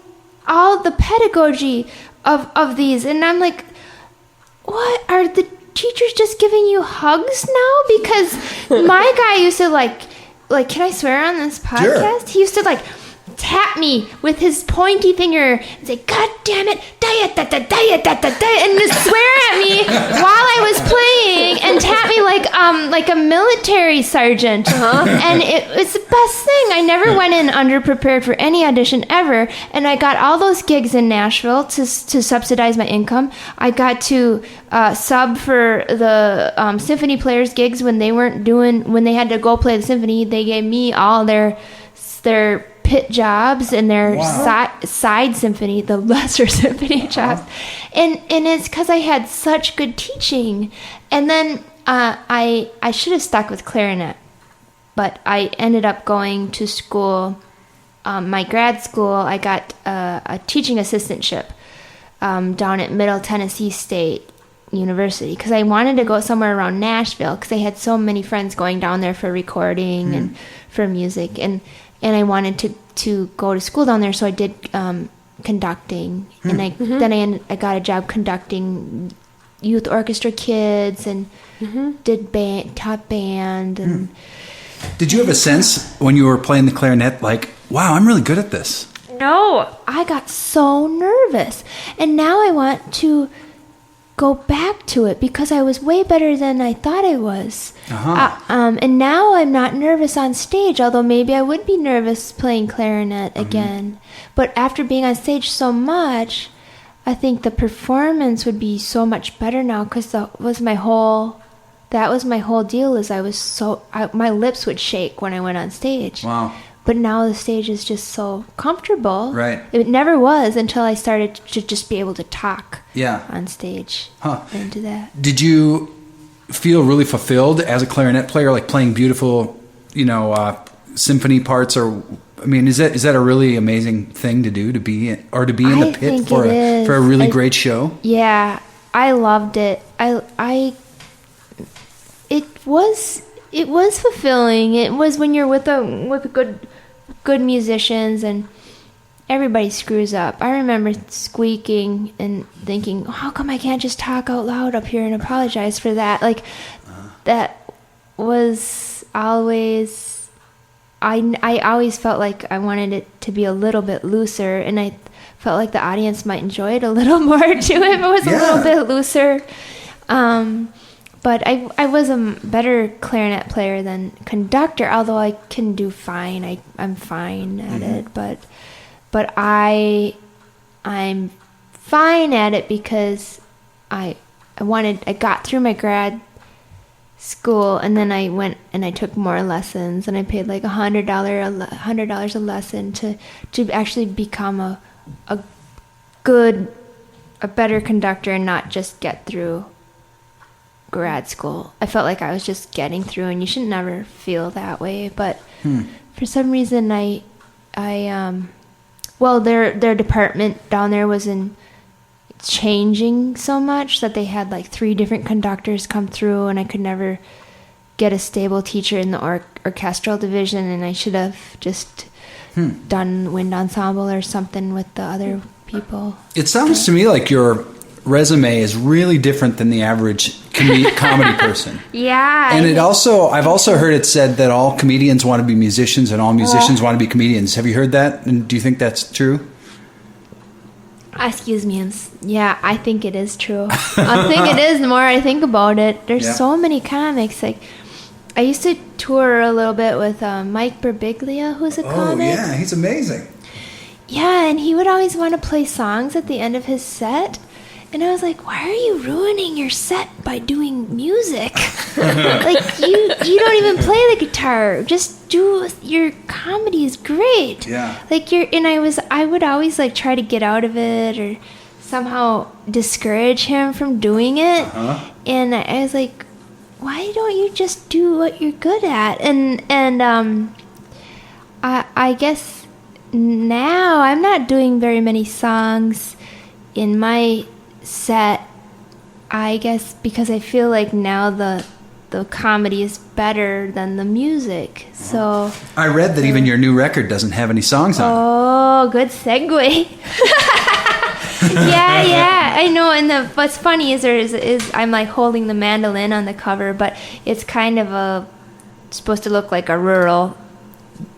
all the pedagogy of these." And I'm like, "What? Are the teachers just giving you hugs now?" Because my guy used to, like, can I swear on this podcast? Sure. He used to, like, tap me with his pointy finger and say, "God damn it, diet, da, da, diet, da, da, diet," and just swear at me while I was playing and tap me like a military sergeant. And it's the best thing. I never went in underprepared for any audition ever, and I got all those gigs in Nashville to subsidize my income. I got to sub for the symphony players gigs when they had to go play the symphony. They gave me all their pit jobs and their side symphony, the lesser symphony jobs, and it's because I had such good teaching. And then I should have stuck with clarinet, but I ended up going to school. My grad school, I got a teaching assistantship down at Middle Tennessee State University because I wanted to go somewhere around Nashville because I had so many friends going down there for recording and for music, and I wanted to go to school down there, so I did conducting, and I got a job conducting youth orchestra kids, and did taught band. And did you have a sense when you were playing the clarinet, like, wow, I'm really good at this? No, I got so nervous, and now I want to go back to it because I was way better than I thought I was. And now I'm not nervous on stage, although maybe I would be nervous playing clarinet again. But after being on stage so much, I think the performance would be so much better now because that was my whole deal. Is my lips would shake when I went on stage. Wow. But now the stage is just so comfortable. Right. It never was until I started to just be able to talk on stage and do that. Did you feel really fulfilled as a clarinet player, like playing beautiful, symphony parts? Or, I mean, is that a really amazing thing to do, to be in the pit for a really great show? Yeah, I loved it. It was fulfilling. It was when you're with good musicians, and everybody screws up. I remember squeaking and thinking, how come I can't just talk out loud up here and apologize for that? Like, that was always, I always felt like I wanted it to be a little bit looser, and I felt like the audience might enjoy it a little more too if it was a little bit looser. But I was a better clarinet player than conductor, although I can do fine. I'm fine at it, but I'm fine at it because I got through my grad school, and then I went and I took more lessons, and I paid like $100 a lesson to actually become a better conductor and not just get through grad school. I felt like I was just getting through, and you should never feel that way. But for some reason, their department down there was changing so much that they had like 3 different conductors come through, and I could never get a stable teacher in the orchestral division, and I should have just done wind ensemble or something with the other people. It sounds to me like your resume is really different than the average comedy person. Yeah. And I've also heard it said that all comedians want to be musicians and all musicians want to be comedians. Have you heard that? And do you think that's true? Excuse me. Yeah, I think it is true. I think it is the more I think about it. There's so many comics. Like, I used to tour a little bit with Mike Birbiglia, who's a comic. Oh, yeah, he's amazing. Yeah, and he would always want to play songs at the end of his set. And I was like, why are you ruining your set by doing music? Like, you don't even play the guitar. Just do your comedy is great. Yeah. Like, I would always like try to get out of it or somehow discourage him from doing it. And I was like, why don't you just do what you're good at? And I guess now I'm not doing very many songs in my set, I guess, because I feel like now the comedy is better than the music. So I read that even your new record doesn't have any songs on it. Oh, good segue. yeah, I know. And what's funny is I'm like holding the mandolin on the cover, but it's kind of supposed to look like a rural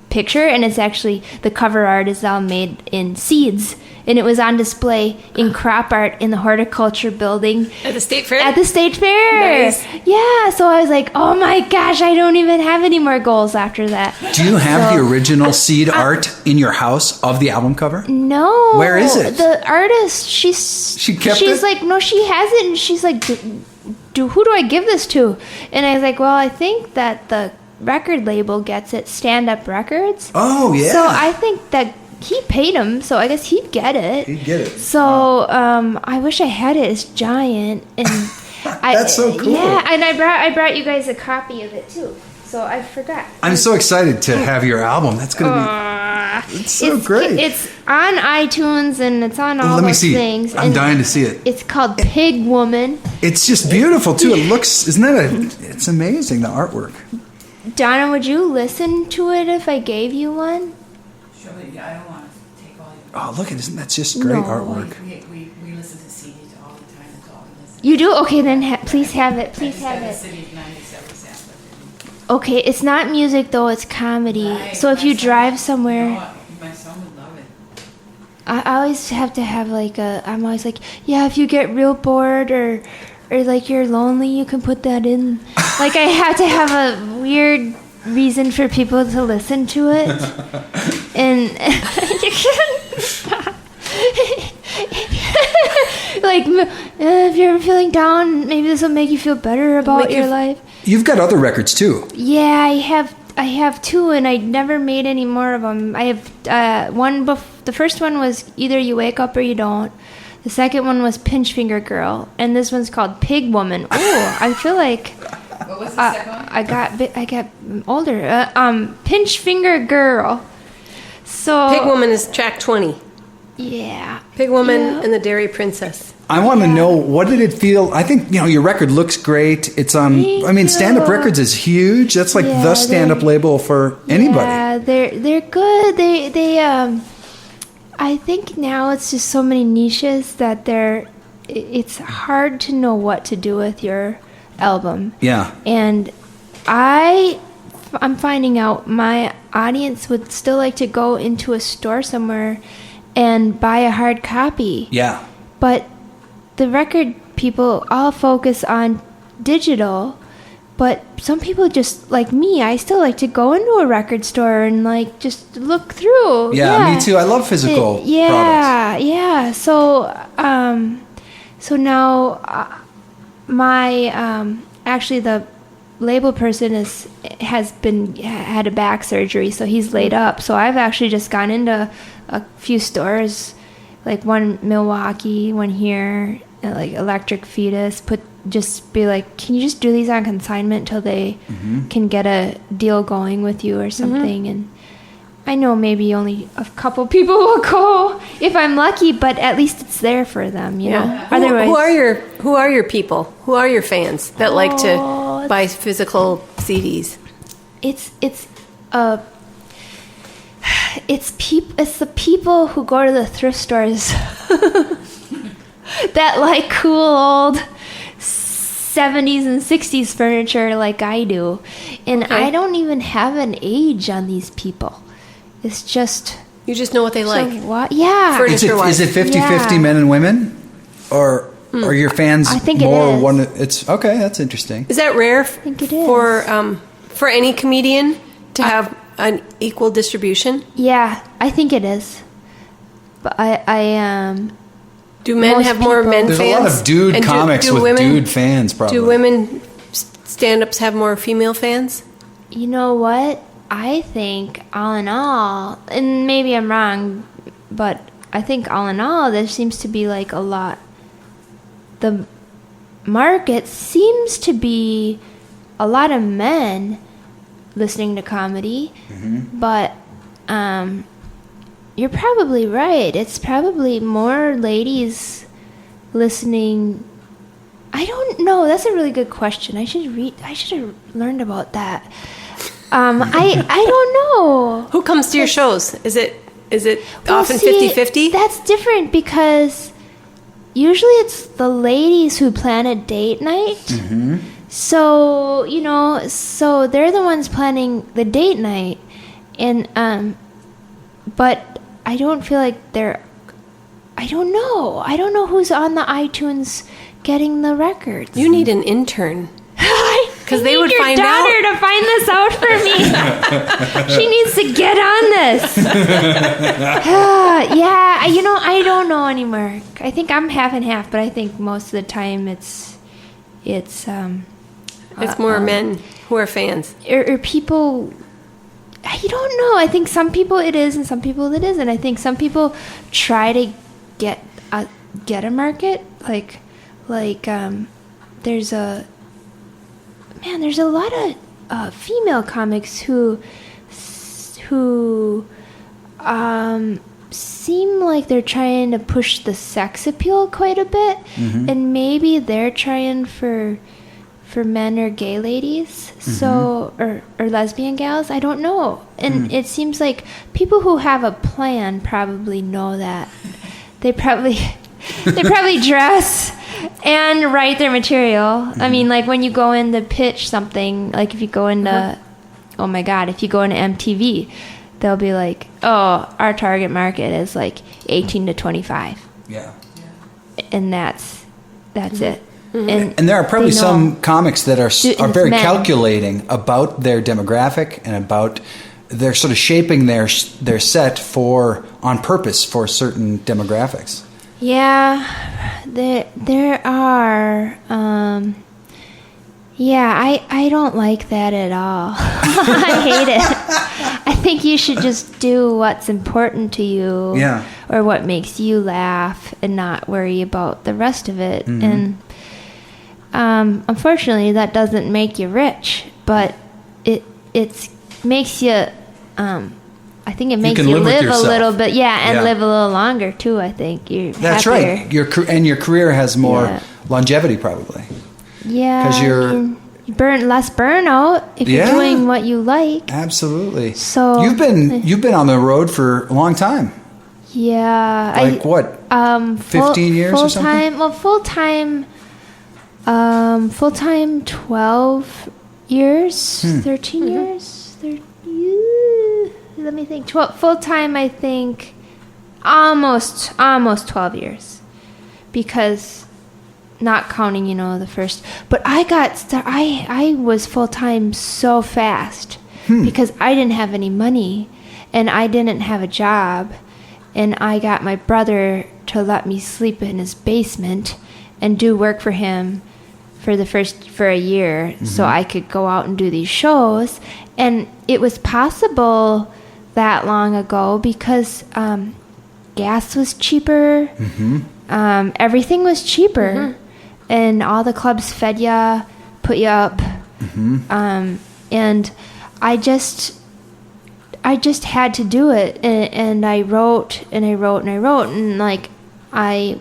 picture, and it's actually, the cover art is all made in seeds, and it was on display in crop art in the horticulture building at the state fair. Nice. Yeah, so I was like, oh my gosh, I don't even have any more goals after that. Do you have the original seed art in your house of the album cover? No. Where is it? The artist, she's like, no, she has it, and she's like, who do I give this to? And I was like, well, I think that the record label gets it, Stand Up Records. Oh, yeah. So I think that he paid him, so I guess he'd get it. So I wish I had it. It's giant, and that's so cool. Yeah, and I brought you guys a copy of it too. So I forgot. I'm so excited to have your album. That's gonna be. It's so great. It's on iTunes and it's on all those things. I'm dying to see it. It's called Pig Woman. It's just beautiful too. It looks. It's amazing, the artwork. Donna, would you listen to it if I gave you one? Sure, I don't want to take all your... Oh, look, isn't that just great artwork? We listen to CDs all the time. That's all we listen to. You do? Okay, then please have it. Please have it. City of 97%. Okay, it's not music though, it's comedy. Right. So if you drive somewhere... My son would love it. I always have to have I'm always like, yeah, if you get real bored or like you're lonely, you can put that in. Like, I have to have a weird reason for people to listen to it. And like, if you're feeling down, maybe this will make you feel better about your life. You've got other records too. Yeah, I have 2, and I never made any more of them. I have one. The first one was Either You Wake Up or You Don't. The second one was Pinch Finger Girl, and this one's called Pig Woman. Ooh, I feel like What was the second one? I got older. Pinch Finger Girl. So Pig Woman is track 20. Yeah. Pig Woman and the Dairy Princess. I want to know, what did it feel? I think, your record looks great. It's on, Stand Up Records is huge. That's like the stand-up label for anybody. Yeah, they're good. I think now it's just so many niches that it's hard to know what to do with your album. Yeah. And I'm finding out my audience would still like to go into a store somewhere and buy a hard copy. Yeah. But the record people all focus on digital. But some people just, like me, I still like to go into a record store and, like, just look through. Yeah, me too. I love physical products. Yeah. So now my, actually the label person had a back surgery, so he's laid up. So I've actually just gone into a few stores, like one Milwaukee, one here, like Electric Fetus, just be like, can you just do these on consignment till they can get a deal going with you or something? And I know maybe only a couple people will go if I'm lucky, but at least it's there for them, you know. Otherwise, who are your people? Who are your fans that like to buy physical CDs? It's the people who go to the thrift stores that like cool old 70s and 60s furniture like I do. And I don't even have an age on these people. It's just... You just know what they like. What? Yeah. Is it 50-50 men and women? Or are your fans I think more it is. one... It's okay, that's interesting. Is that rare think it is. for any comedian to have an equal distribution? Yeah, I think it is. But do men most have more people- men There's fans? a lot of dude And comics with women, dude fans, probably. Do women stand-ups have more female fans? You know what? I think all in all, and maybe I'm wrong, but I think all in all, there seems to be like a lot. The market seems to be a lot of men listening to comedy, but you're probably right. It's probably more ladies listening. I don't know. That's a really good question. I should have learned about that. I don't know. Who comes to your shows? Is it Well, often see, 50-50? That's different because usually it's the ladies who plan a date night. So, so they're the ones planning the date night. And, but I don't feel like I don't know. I don't know who's on the iTunes getting the records. You need an intern. Because they would find out. I need your daughter to find this out for me. She needs to get on this. Yeah, I don't know anymore. I think I'm half and half, but I think most of the time it's more men who are fans. Or people. I don't know. I think some people it is, and some people it isn't. I think some people try to get a market. Like there's a lot of female comics who seem like they're trying to push the sex appeal quite a bit, and maybe they're trying for men or gay ladies, so or lesbian gals. I don't know, and it seems like people who have a plan probably know that. They probably dress and write their material. I mean, like when you go in to pitch something, like if you go into, oh my God, if you go into MTV, they'll be like, oh, our target market is like 18 to 25. Yeah. And that's it. And there are probably some comics that are very men. calculating about their demographic and about they're sort of shaping their set on purpose for certain demographics. Yeah, there are. I don't like that at all. I hate it. I think you should just do what's important to you, or what makes you laugh, and not worry about the rest of it. And unfortunately, that doesn't make you rich, but it makes you. I think it makes you live a little bit, and live a little longer too. I think That's happier. right. Your career has more longevity, probably. Yeah, because you're less burnout if you're doing what you like. Absolutely. So you've been on the road for a long time. Yeah. Like what? 15 years or something? Full-time 12 years, 13 years. Let me think. Full-time, I think, almost 12 years. Because, not counting, the first. But I was full-time so fast. Because I didn't have any money. And I didn't have a job. And I got my brother to let me sleep in his basement and do work for him for a year so I could go out and do these shows. And it was possible that long ago because gas was cheaper. Everything was cheaper. And all the clubs fed you, put you up. And I just had to do it, and I wrote, and like I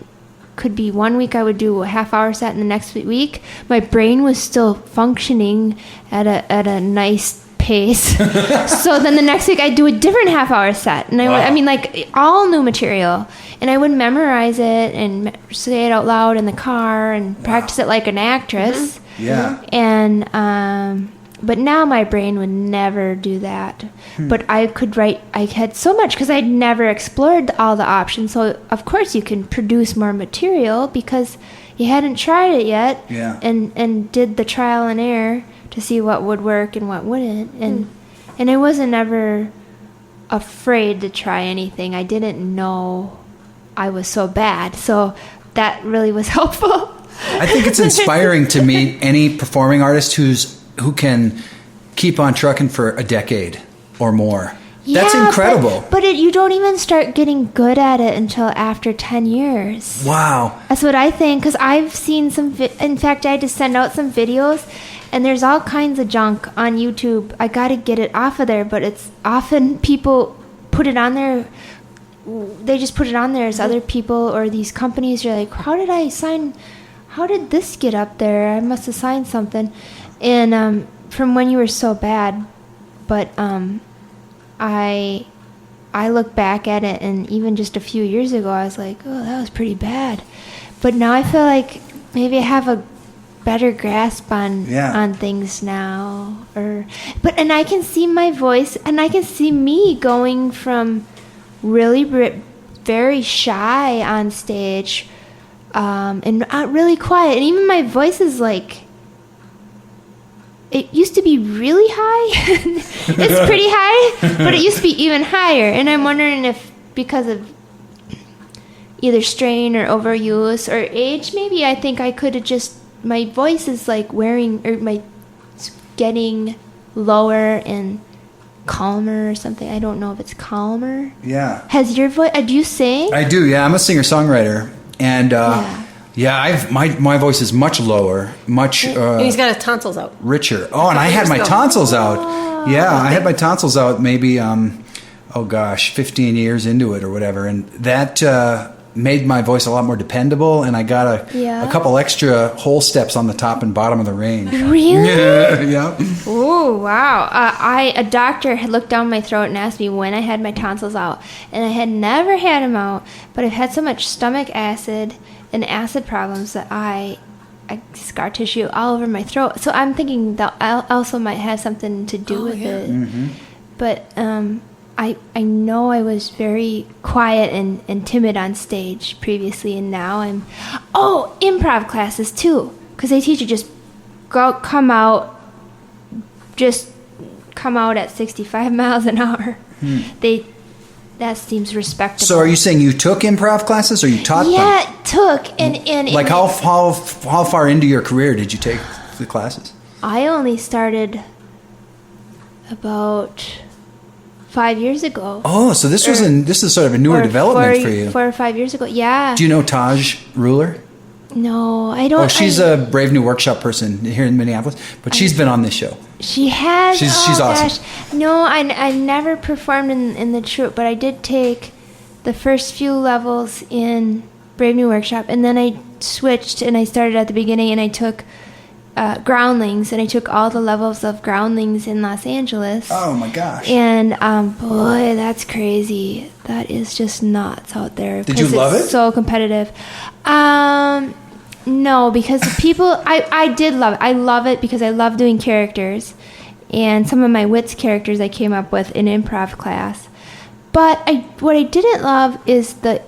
could be one week I would do a half-hour set, and the next week my brain was still functioning at a nice pace. So then the next week I'd do a different half-hour set, and I mean like all new material, and I would memorize it and say it out loud in the car and practice it like an actress. And but now my brain would never do that. But I could write, I had so much because I'd never explored all the options. So, of course, you can produce more material because you hadn't tried it yet. And did the trial and error to see what would work and what wouldn't. And I wasn't ever afraid to try anything. I didn't know I was so bad. So that really was helpful. I think it's inspiring to meet any performing artist who can keep on trucking for a decade or more. That's incredible. But you don't even start getting good at it until after 10 years. Wow. That's what I think, because I've seen in fact, I had to send out some videos, and there's all kinds of junk on YouTube. I got to get it off of there, but it's often people put it on there. They just put it on there as other people or these companies are like, how did this get up there? I must have signed something. And from when you were so bad, but I look back at it, and even just a few years ago, I was like, oh, that was pretty bad. But now I feel like maybe I have a better grasp on things now. And I can see my voice, and I can see me going from really very shy on stage, and really quiet, and even my voice is like. It used to be really high. It's pretty high, but it used to be even higher. And I'm wondering if because of either strain or overuse or age, maybe I think I could have just, my voice is like getting lower and calmer or something. I don't know if it's calmer. Yeah. Has your voice, do you sing? I do, yeah. I'm a singer-songwriter. And my voice is much lower, much... and he's got his tonsils out. Richer. Oh, and I had my tonsils out. Yeah, I had my tonsils out maybe, 15 years into it or whatever. And that made my voice a lot more dependable, and I got a couple extra whole steps on the top and bottom of the range. Really? Yeah. Oh, wow. A doctor had looked down my throat and asked me when I had my tonsils out. And I had never had them out, but I've had so much stomach acid and acid problems that I scar tissue all over my throat. So I'm thinking that also might have something to do with it. Mm-hmm. But I know I was very quiet and timid on stage previously, and now I'm... Oh, improv classes too, because they teach you just come out at 65 miles an hour. That seems respectable. So are you saying you took improv classes or you taught them? Yeah, took. And like how far into your career did you take the classes? I only started about 5 years ago. Oh, so this is sort of a newer development for you. 4 or 5 years ago, yeah. Do you know Taj Ruler? No, I don't. Oh, she's a Brave New Workshop person here in Minneapolis, but she's been on this show. She has. She's awesome. Gosh. No, I never performed in the troupe, but I did take the first few levels in Brave New Workshop, and then I switched and I started at the beginning, and I took Groundlings, and I took all the levels of Groundlings in Los Angeles. Oh my gosh. And boy, that's crazy. That is just nuts out there. Did you love it's it? So competitive. No, because the people, I did love it. I love it because I love doing characters. And some of my Wits characters I came up with in improv class. But what I didn't love is the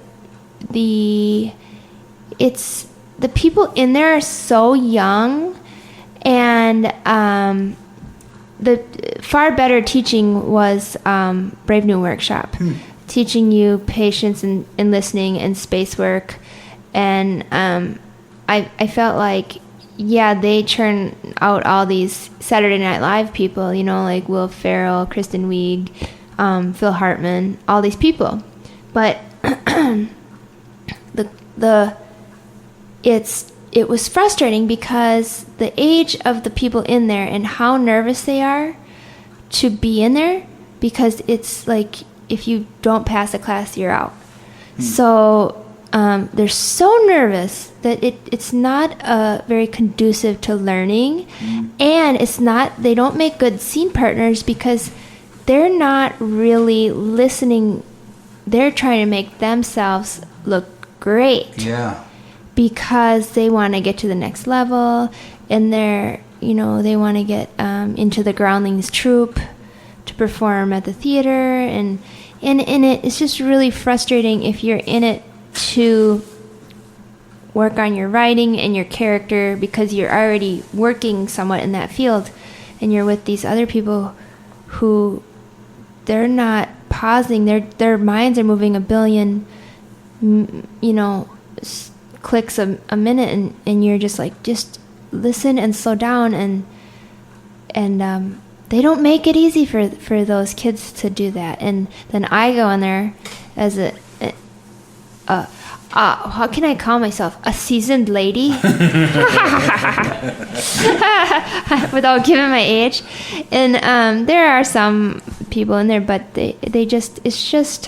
people in there are so young, and the far better teaching was Brave New Workshop, teaching you patience and listening and space work. And I felt like, yeah, they churn out all these Saturday Night Live people, like Will Ferrell, Kristen Wiig, Phil Hartman, all these people. But it was frustrating because the age of the people in there and how nervous they are to be in there, because it's like if you don't pass a class, you're out. So they're so nervous that it's not very conducive to learning, and they don't make good scene partners because they're not really listening. They're trying to make themselves look great. Yeah. Because they want to get to the next level, and they want to get into the Groundlings troupe to perform at the theater, and it's just really frustrating if you're in it to work on your writing and your character because you're already working somewhat in that field, and you're with these other people who they're not pausing. Their minds are moving a billion, clicks a minute, and you're just like, just listen and slow down, and they don't make it easy for those kids to do that. And then I go in there as how can I call myself? A seasoned lady? Without giving my age. And there are some people in there, but it's just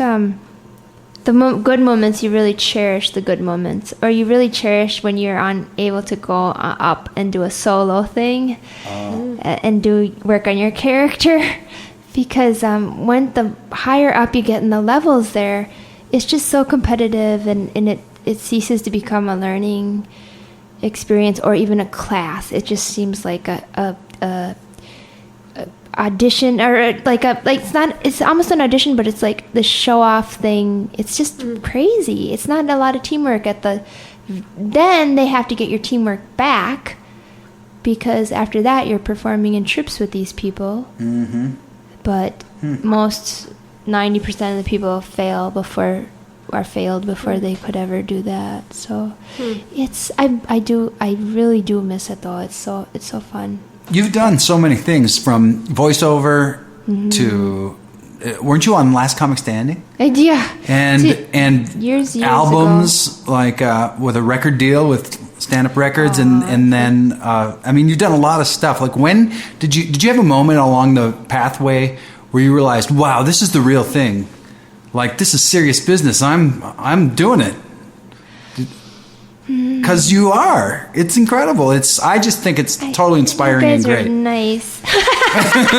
the good moments. You really cherish the good moments, or you really cherish when you're able to go up and do a solo thing and do work on your character. Because when the higher up you get in the levels there, it's just so competitive, and it ceases to become a learning experience or even a class. It just seems like a audition, or it's almost an audition, but it's like the show off thing. It's just crazy. It's not a lot of teamwork then they have to get your teamwork back, because after that you're performing in troops with these people. But most 90% of the people failed before they could ever do that. So I really do miss it, though. It's so fun. You've done so many things, from voiceover to weren't you on Last Comic Standing? Yeah. And years albums ago. like with a record deal with Stand Up Records, and then you've done a lot of stuff. Like, when did you have a moment along the pathway where you realized, wow, this is the real thing? Like, this is serious business. I'm doing it. Because you are. It's incredible. I just think it's totally inspiring and great. You guys are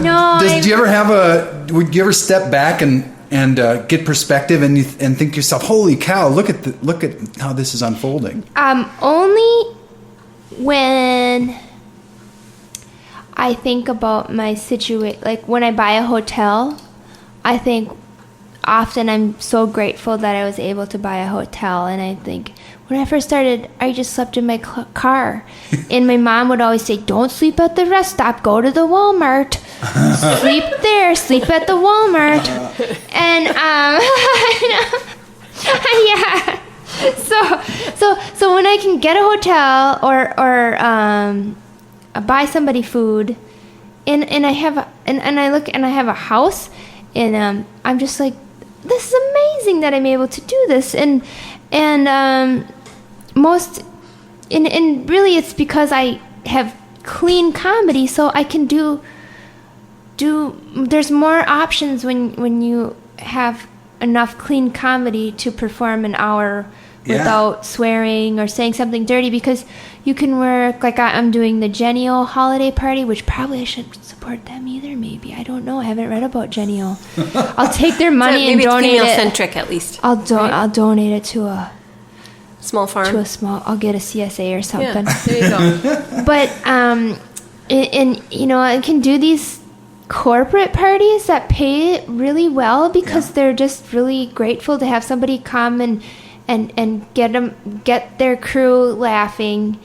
nice. Would you ever step back and get perspective and think to yourself, holy cow, look at how this is unfolding? Only when I think about my situation, like when I buy a hotel, I think often I'm so grateful that I was able to buy a hotel. And I think when I first started, I just slept in my car. And my mom would always say, don't sleep at the rest stop, go to the Walmart. Sleep there, sleep at the Walmart. And, yeah. So when I can get a hotel or buy somebody food, and I have I look and I have a house, and I'm just like, this is amazing that I'm able to do this, and really it's because I have clean comedy, so I can do. There's more options when you have enough clean comedy to perform an hour without swearing or saying something dirty, because you can work, like I'm doing the Genio holiday party, which probably I shouldn't support them either, maybe. I don't know. I haven't read about Genio. I'll take their money and donate it. Maybe it's female-centric, at least. I'll donate it to a small farm. I'll get a CSA or something. Yeah, there you go. But, I can do these corporate parties that pay really well because they're just really grateful to have somebody come and get their crew laughing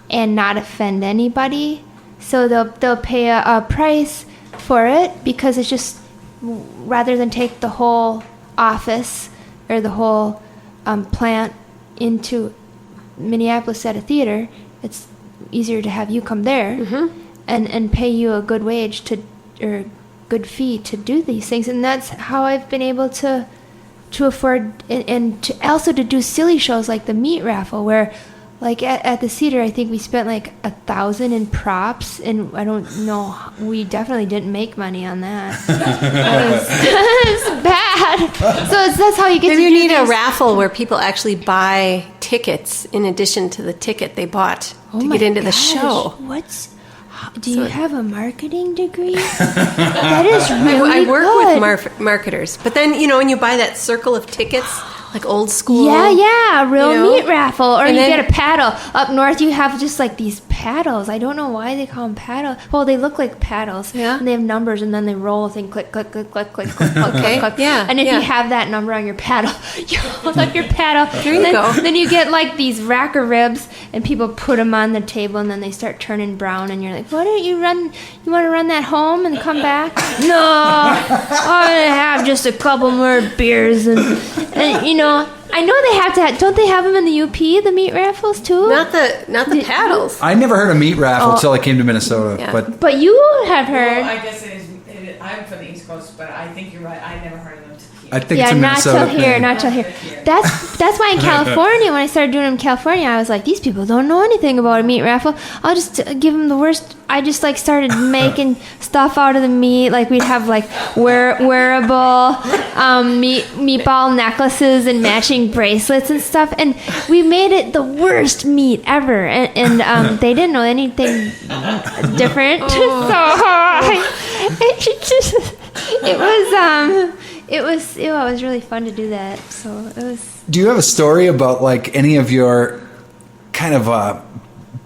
and not offend anybody. So they'll pay a price for it, because it's just, rather than take the whole office or the whole plant into Minneapolis at a theater, it's easier to have you come there and pay you a good wage or good fee to do these things. And that's how I've been able to afford and to also to do silly shows like the meat raffle, where like at the Cedar, I think we spent like $1,000 in props, and I don't know, we definitely didn't make money on that. It's bad. So that's how you get. Maybe to you do need a these. raffle where people actually buy tickets in addition to the ticket they bought to get into the show. Do you have a marketing degree? That is really I work good. with marketers, but then when you buy that circle of tickets, like old school. Real meat raffle, or And you then- get a paddle. Up north, you have just like these paddles. I don't know why they call them paddle. Well, they look like paddles. Yeah. And they have numbers, and then they roll a thing, click, click, click, click, click, click, Okay. click. Yeah, And if yeah. you have that number on your paddle, you hold up your paddle. There you then, go. Then you get like these rack of ribs, and people put them on the table, and then they start turning brown, and you're like, why don't you run? You want to run that home and come back? No, I'm gonna have just a couple more beers, and I know they have to. Don't they have them in the UP, the meat raffles too? Not the paddles. I never heard of meat raffle until I came to Minnesota. Yeah. But You have heard. Well, I guess it is. I'm from the East Coast, but I think you're right. I never heard of them. I think it's a not Minnesota till here, thing. not till here. That's why in California, when I started doing them in California, I was like, these people don't know anything about a meat raffle. I'll just give them the worst. I just like started making stuff out of the meat. Like we'd have like wearable meatball necklaces and matching bracelets and stuff. And we made it the worst meat ever. And they didn't know anything different. It was really fun to do that. So it was. Do you have a story about like any of your kind of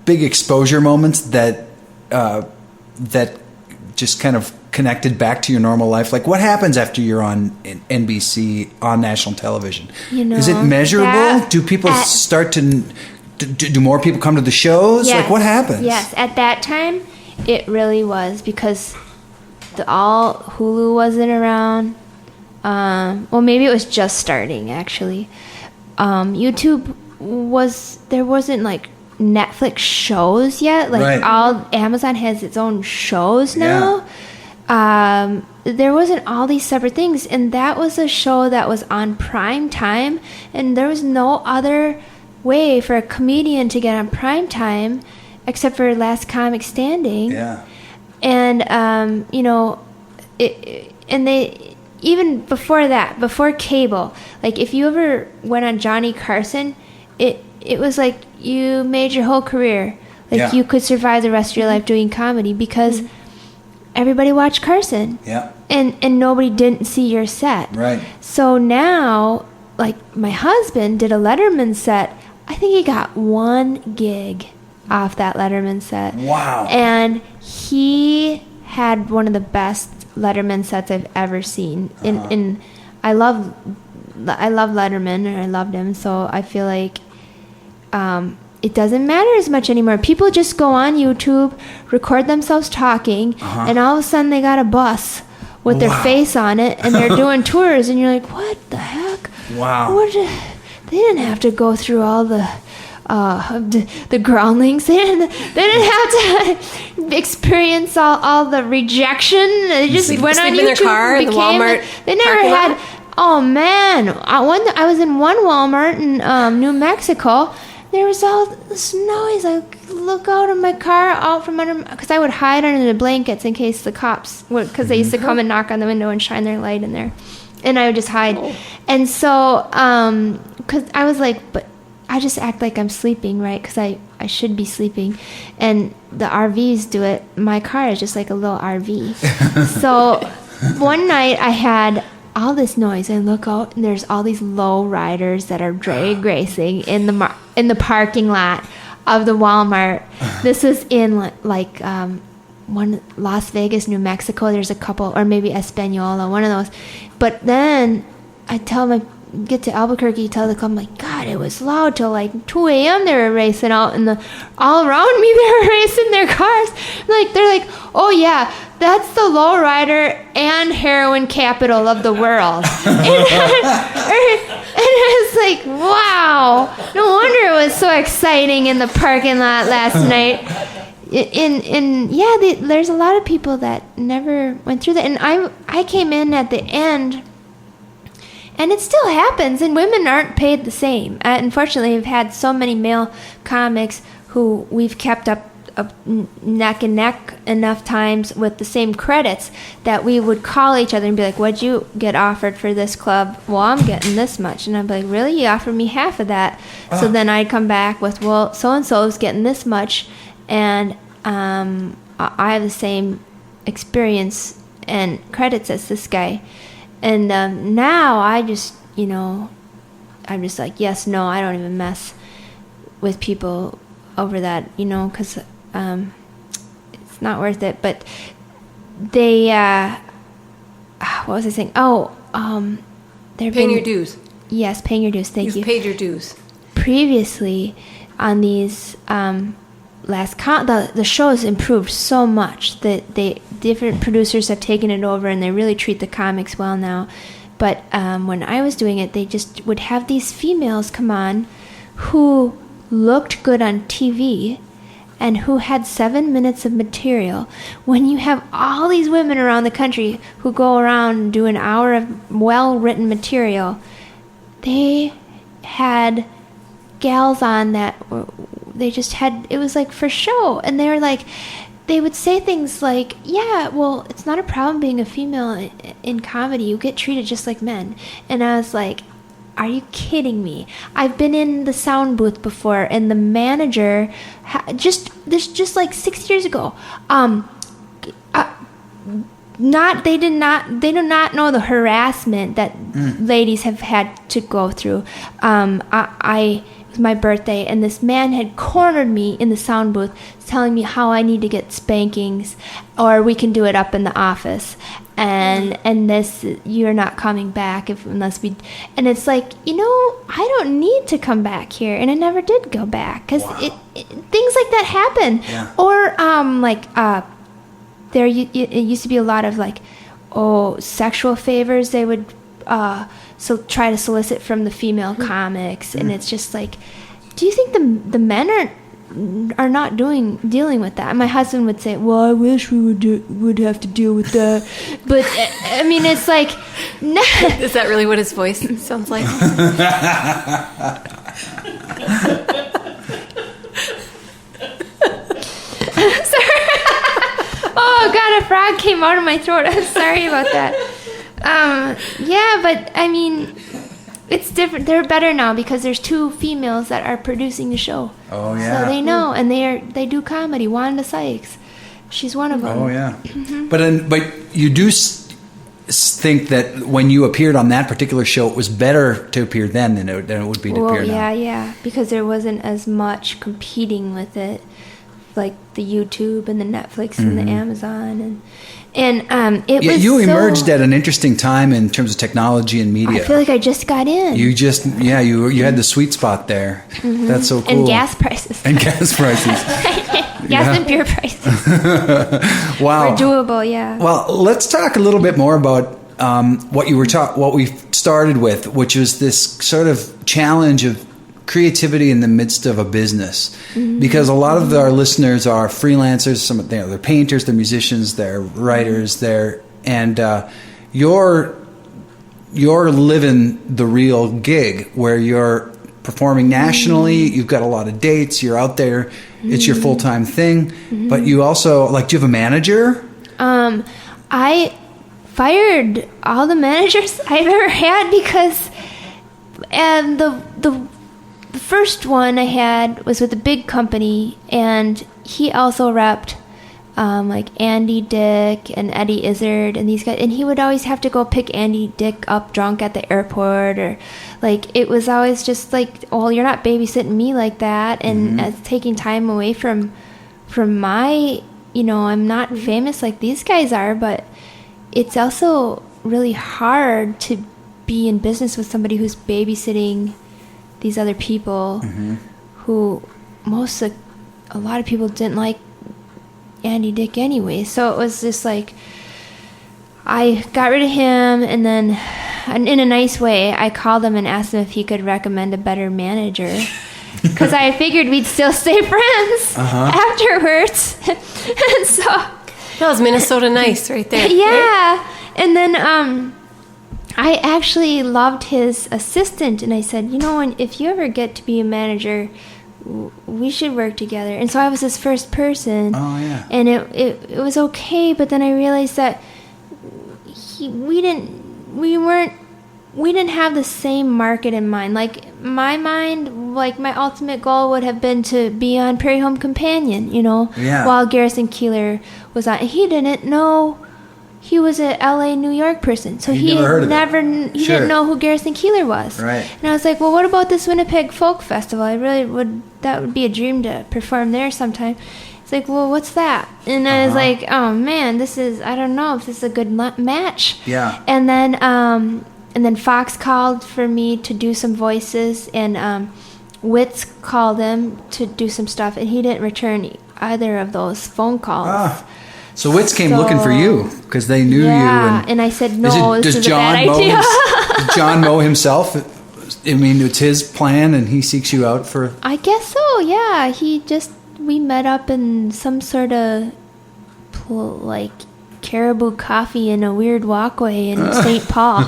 big exposure moments that just kind of connected back to your normal life? Like what happens after you're on NBC on national television? Is it measurable? Do people start to? Do more people come to the shows? Yes, like what happens? Yes, at that time, it really was, because Hulu wasn't around. Well, maybe it was just starting actually. YouTube there wasn't like Netflix shows yet. Like Amazon has its own shows now. Yeah. There wasn't all these separate things, and that was a show that was on prime time, and there was no other way for a comedian to get on prime time except for Last Comic Standing. Yeah. And they even before that, before cable, like if you ever went on Johnny Carson, it was like you made your whole career. Like you could survive the rest of your life doing comedy because everybody watched Carson. Yeah. And nobody didn't see your set. Right. So now, like my husband did a Letterman set. I think he got one gig off that Letterman set. Wow. And he had one of the best Letterman sets I've ever seen. And I love Letterman, and I loved him, so I feel like it doesn't matter as much anymore. People just go on YouTube, record themselves talking, and all of a sudden they got a bus with their face on it, and they're doing tours, and you're like, what the heck? Wow. They didn't have to go through all the groundlings. They didn't have to experience all the rejection. They just went on YouTube in their car and in the became Walmart They never parking had. lot? Oh man, I was in one Walmart in New Mexico. There was all this noise. I look out of my car, out from under, because I would hide under the blankets in case the cops would, because they used to come and knock on the window and shine their light in there. and I would just hide. And so, because I was like, but I just act like I'm sleeping, right? Because I should be sleeping. And the RVs do it. My car is just like a little RV. So one night I had all this noise, and look out, and there's all these low riders that are drag racing in the parking lot of the Walmart. This was in like one Las Vegas, New Mexico. There's a couple, or maybe Espanola, one of those. But then I get to Albuquerque, tell the club, I'm like, God, it was loud till like 2 a.m. They were racing out, and all around me they were racing their cars. Like, they're like, oh yeah, that's the lowrider and heroin capital of the world. And I was like, wow, no wonder it was so exciting in the parking lot last night. There's a lot of people that never went through that, and I came in at the end. And it still happens, and women aren't paid the same. Unfortunately, we've had so many male comics who we've kept up neck and neck enough times with the same credits that we would call each other and be like, what'd you get offered for this club? Well, I'm getting this much. And I'd be like, really? You offered me half of that. So then I'd come back with, well, so-and-so's getting this much, and I have the same experience and credits as this guy. And now I just, I'm just like, yes, no, I don't even mess with people over that, because it's not worth it. But they, what was I saying? They're paying your dues. Yes, paying your dues. Thank you. You've paid your dues. Previously, on these the show has improved so much that different producers have taken it over, and they really treat the comics well now. But when I was doing it, they just would have these females come on who looked good on TV and who had 7 minutes of material. When you have all these women around the country who go around and do an hour of well-written material, they had gals on that they just had, it was like for show, and they were like, they would say things like, yeah, well, it's not a problem being a female in comedy, you get treated just like men. And I was like, are you kidding me? I've been in the sound booth before, and the manager just like 6 years ago, they do not know the harassment that ladies have had to go through. It was my birthday, and this man had cornered me in the sound booth, telling me how I need to get spankings, or we can do it up in the office, and this, you're not coming back unless we. And it's like, I don't need to come back here, and I never did go back because things like that happen. Yeah. Or it used to be a lot of sexual favors they would try to solicit from the female comics, and it's just like, do you think the men are not dealing with that? My husband would say, well, I wish we would have to deal with that, but I mean, it's like, no. Is that really what his voice sounds like? Oh God, a frog came out of my throat. I'm sorry about that. But I mean, it's different. They're better now because there's 2 females that are producing the show. Oh yeah. So they know, and they do comedy. Wanda Sykes, she's one of them. Oh yeah. Mm-hmm. But you do think that when you appeared on that particular show, it was better to appear then than it would be to appear now. Yeah, because there wasn't as much competing with it, like the YouTube and the Netflix and the Amazon and it was. You emerged at an interesting time in terms of technology and media. I feel like I just got in. You had the sweet spot there. Mm-hmm. That's so cool. And gas prices. Gas and beer prices. Wow. Were doable, yeah. Well, let's talk a little bit more about what we started with, which was this sort of challenge of creativity in the midst of a business, because a lot of our listeners are freelancers. They're painters, they're musicians, they're writers, you're living the real gig where you're performing nationally. You've got a lot of dates. You're out there. It's your full-time thing. But you also, do you have a manager? fired all the managers I've ever had because the first one I had was with a big company, and he also repped like Andy Dick and Eddie Izzard and these guys, and he would always have to go pick Andy Dick up drunk at the airport, or like it was always just like, well, you're not babysitting me like that, and it's taking time away from my, I'm not famous like these guys are, but it's also really hard to be in business with somebody who's babysitting these other people who a lot of people didn't like Andy Dick anyway. So it was just like, I got rid of him, and then in a nice way, I called him and asked him if he could recommend a better manager. Because I figured we'd still stay friends afterwards. And so that was Minnesota nice right there. Yeah. Right? And then I actually loved his assistant, and I said, if you ever get to be a manager, we should work together. And so I was his first person. Oh, yeah. And it was okay, but then I realized that we didn't have the same market in mind. Like my ultimate goal would have been to be on Prairie Home Companion, while Garrison Keillor was on. He didn't know he was a LA, New York person, so he didn't know who Garrison Keillor was. Right. And I was like, well, what about this Winnipeg Folk Festival? That would be a dream to perform there sometime. It's like, well, what's that? And I was like, oh man, I don't know if this is a good match. Yeah. And then Fox called for me to do some voices, and Wits called him to do some stuff, and he didn't return either of those phone calls. So Wits came looking for you because they knew you. And I said, no, this is a bad idea. Does John Moe himself, I mean, it's his plan and he seeks you out for... I guess so, yeah. We met up in some sort of, like, caribou coffee in a weird walkway in St. Paul.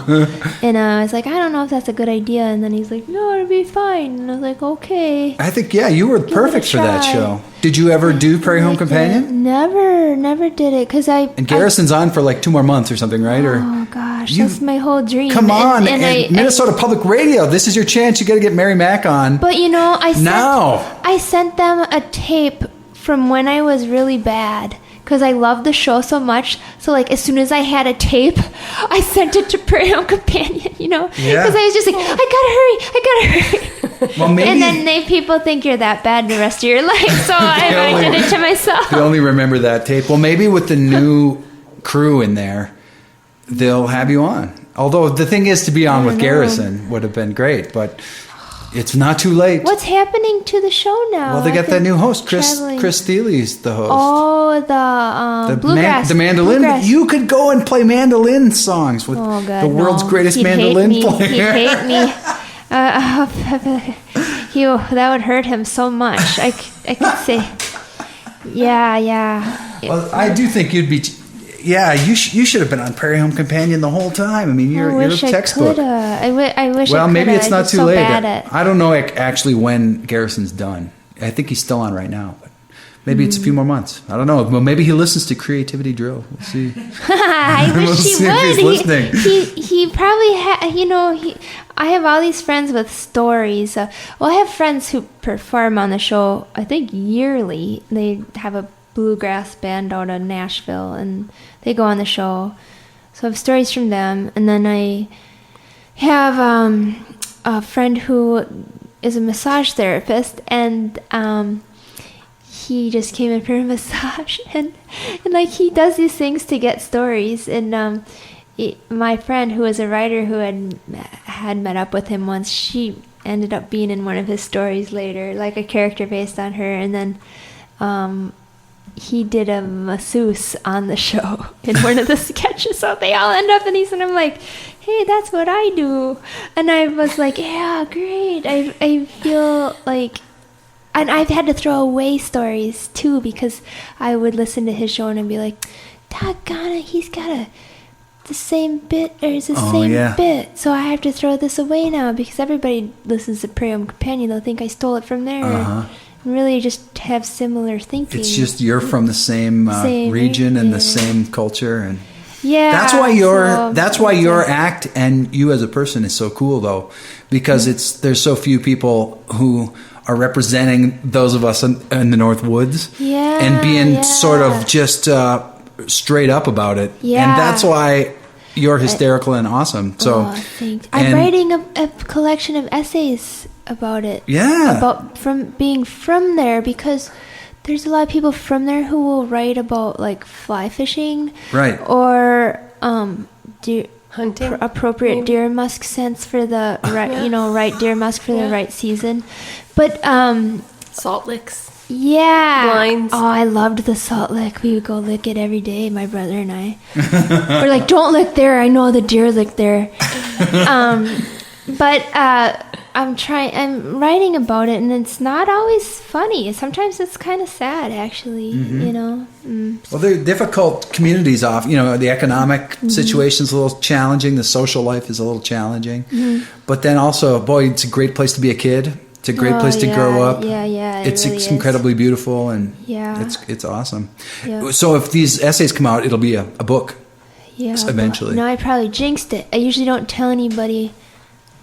And I was like, I don't know if that's a good idea. And then he's like, no, it'll be fine. And I was like, okay. I think, you were perfect for that show. Did you ever do Prairie Home Companion? Never did it. And Garrison's on for like 2 more months or something, right? Oh, gosh, that's my whole dream. Come on. And Minnesota Public Radio, this is your chance. You got to get Mary Mack on. But, I sent them a tape from when I was really bad, because I loved the show so much. So, like, as soon as I had a tape, I sent it to Prairie Home Companion, Because I was just like, I gotta hurry. Well, maybe... And then people think you're that bad the rest of your life, so I did it to myself. You only remember that tape. Well, maybe with the new crew in there, they'll have you on. Although the thing is, to be on with Garrison would have been great, but... It's not too late. What's happening to the show now? Well, they got that new host, Chris Thiele's the host. Oh, the bluegrass. The mandolin. Bluegrass. You could go and play mandolin songs with the world's greatest mandolin player. He'd hate me. That would hurt him so much. I could say, yeah. Well, I do think you'd be... Yeah, you should have been on Prairie Home Companion the whole time. I mean, you're a textbook. I wish. Well, maybe it's not too late. Bad at... I don't know actually when Garrison's done. I think he's still on right now, but maybe it's a few more months. I don't know. Well, maybe he listens to Creativity Drill. We'll see. I wish he would. If he's listening. He probably I have all these friends with stories. I have friends who perform on the show. I think yearly. They have a bluegrass band out of Nashville, and they go on the show. So I have stories from them. And then I have a friend who is a massage therapist, and he just came in for a massage, and like he does these things to get stories. And my friend, who is a writer who had met up with him once, she ended up being in one of his stories later, like a character based on her. And then he did a masseuse on the show in one of the sketches, so they all end up in these, and I'm like, hey, that's what I do. And I was like, yeah, great. I feel like, and I've had to throw away stories too, because I would listen to his show and I'd be like, doggone it, he's got the same bit, or it's the same bit, so I have to throw this away now, because everybody listens to Prairie Home Companion, they'll think I stole it from there. Really just have similar thinking. It's just you're from the same region and the same culture. Yeah. That's why your act and you as a person is so cool, though, because there's so few people who are representing those of us in the North Woods, and being sort of just straight up about it, and that's why you're hysterical and awesome. So, thanks. I'm writing a collection of essays about it. Yeah, about being from there, because there's a lot of people from there who will write about like fly fishing, right, or deer hunting, appropriate deer musk scents for the right deer musk for the right season, but salt licks. Yeah. Blinds. Oh, I loved the salt lick. We would go lick it every day, my brother and I. We're like, don't lick there. I know the deer lick there. But I'm writing about it, and it's not always funny. Sometimes it's kind of sad, actually, you know. Well, they're difficult communities off. You know, the economic situation's a little challenging. The social life is a little challenging. But then also, boy, it's a great place to be a kid. It's a great place to grow up. Yeah. It's really incredibly beautiful, and it's awesome. Yeah. So if these essays come out, it'll be a book. Yeah. Eventually. No, I probably jinxed it. I usually don't tell anybody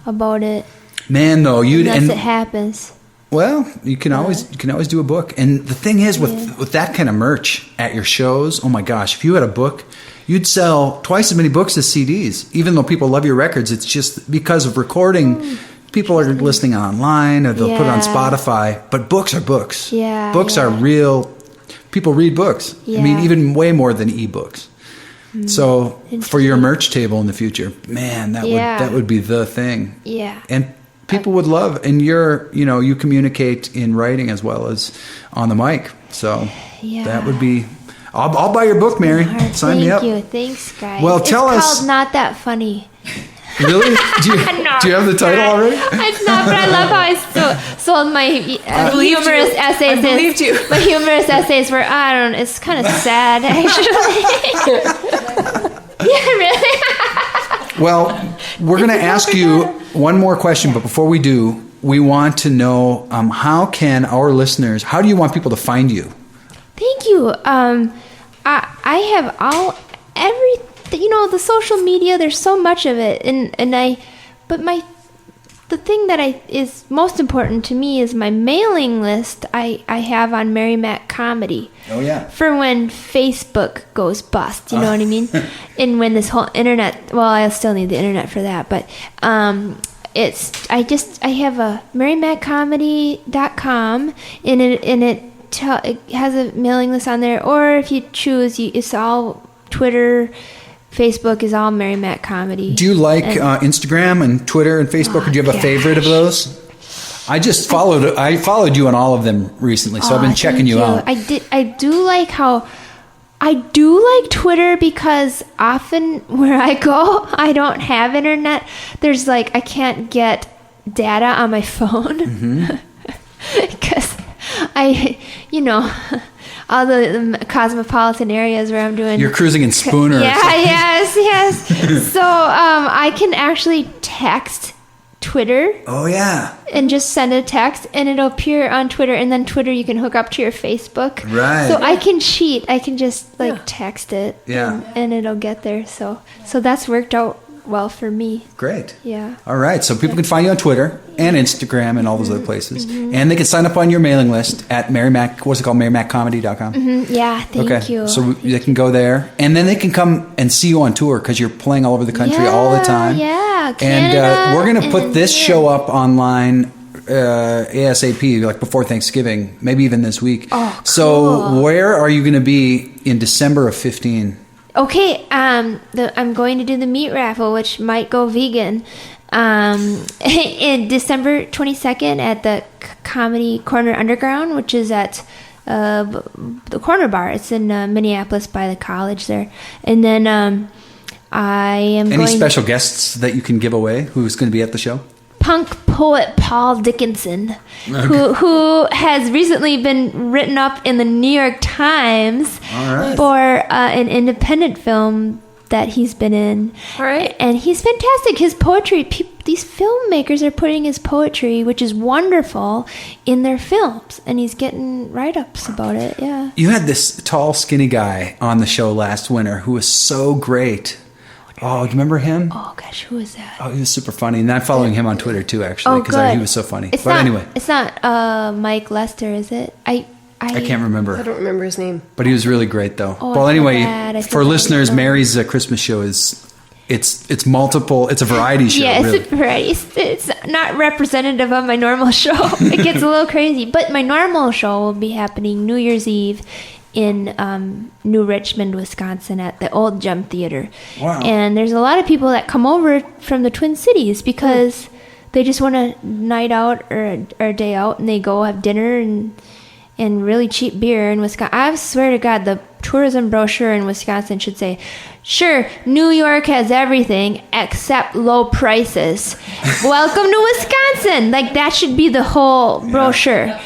about it. Man, though, unless it happens. Well, you can always do a book. And the thing is, with that kind of merch at your shows, oh my gosh, if you had a book, you'd sell twice as many books as CDs. Even though people love your records, it's just because of recording. People are listening online, or they'll put it on Spotify. But books are books. Yeah, books are real. People read books. Yeah. I mean, even way more than ebooks. So for your merch table in the future, man, that would be the thing. Yeah. And people would love, and you communicate in writing as well as on the mic. So that would be. I'll buy your book, Mary. Sign me up. Thank you. Thanks, guys. Well, tell us. It's called Not That Funny. Really? Do you have the title already? It's not, but I love how I sold my humorous essays. I believed you. My humorous essays were, I don't know, it's kind of sad, actually. Yeah, really? Well, we're going to ask you one more question, but before we do, we want to know how do you want people to find you? Thank you. I have the social media, there's so much of it, the thing that is most important to me is my mailing list I have on Mary Mack Comedy. Oh yeah. For when Facebook goes bust, you know what I mean? And when this whole internet, well, I still need the internet for that, but I have a marymackcomedy.com, and it has a mailing list on there, or if you choose, it's all Twitter. Facebook is all Mary Mack Comedy. Do you like Instagram and Twitter and Facebook, or do you have a favorite of those? I followed you on all of them recently, so I've been checking you out. I do like Twitter, because often where I go, I don't have internet. There's I can't get data on my phone. Because all the cosmopolitan areas where I'm doing. You're cruising in Spooner. Yes. So I can actually text Twitter. Oh yeah. And just send a text, and it'll appear on Twitter, and then Twitter you can hook up to your Facebook. Right. So I can cheat. I can just text it. Yeah. And it'll get there. So that's worked out well for me. Great. Yeah. All right. So people can find you on Twitter and Instagram and all those other places. And they can sign up on your mailing list at Mary Mack, what's it called? MaryMackComedy.com. Yeah. Thank you. So they can go there, and then they can come and see you on tour, because you're playing all over the country all the time. Yeah. Canada, and we're going to put this show up online ASAP, before Thanksgiving, maybe even this week. Oh, cool. So where are you going to be in December of 2015? Okay, I'm going to do the meat raffle, which might go vegan, in December 22nd at the Comedy Corner Underground, which is at the Corner Bar. It's in Minneapolis by the college there. And then I am Any special guests that you can give away? Who's going to be at the show? Punk poet Paul Dickinson, who has recently been written up in the New York Times for an independent film that he's been in. All right. And he's fantastic. His poetry, these filmmakers are putting his poetry, which is wonderful, in their films, and he's getting write-ups about it. Yeah. You had this tall, skinny guy on the show last winter who was so great. Oh, you remember him? Oh gosh, who was that? Oh, he was super funny. And I'm following him on Twitter too, actually, because he was so funny. Anyway, it's not Mike Lester, is it? I can't remember. I don't remember his name. But he was really great, though. Oh, well, anyway, for bad. listeners, Mary's Christmas show it's multiple. It's a variety show. Yeah, really. it's a variety. It's not representative of my normal show. It gets a little crazy. But my normal show will be happening New Year's Eve in New Richmond, Wisconsin, at the Old Gem Theater. Wow. And there's a lot of people that come over from the Twin Cities because they just want a night out or a day out, and they go have dinner and really cheap beer in Wisconsin. I swear to God, the tourism brochure in Wisconsin should say, sure, New York has everything except low prices. Welcome to Wisconsin. Like, that should be the whole brochure.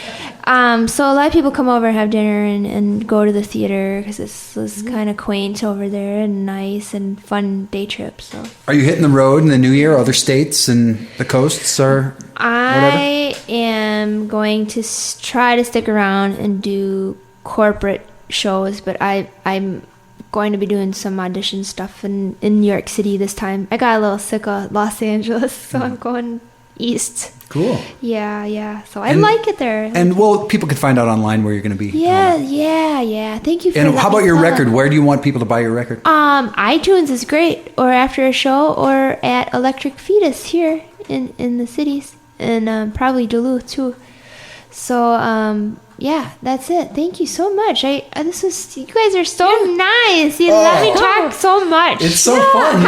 So a lot of people come over and have dinner and go to the theater because it's kind of quaint over there and nice and fun day trip. So, are you hitting the road in the new year, other states and the coasts or whatever? I am going to try to stick around and do corporate shows, but I'm going to be doing some audition stuff in New York City this time. I got a little sick of Los Angeles, so I'm going east. Cool. Yeah. So I like it there. And people can find out online where you're going to be. Yeah. Thank you for that. And how about your record? Where do you want people to buy your record? iTunes is great, or after a show, or at Electric Fetus here in the cities, and probably Duluth too. So yeah, that's it. Thank you so much. You guys are so nice. You let me talk so much. It's so fun.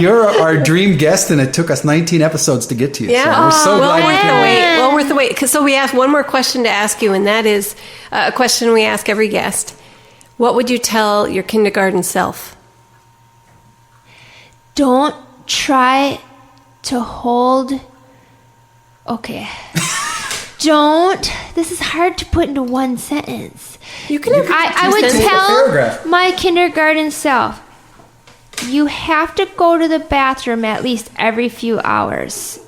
You're our dream guest, and it took us 19 episodes to get to you. Yeah, so we're so glad we came. Well worth the wait. So we have one more question to ask you, and that is a question we ask every guest. What would you tell your kindergarten self? Don't try to hold. Okay. This is hard to put into one sentence. You can have I would tell my kindergarten self, you have to go to the bathroom at least every few hours.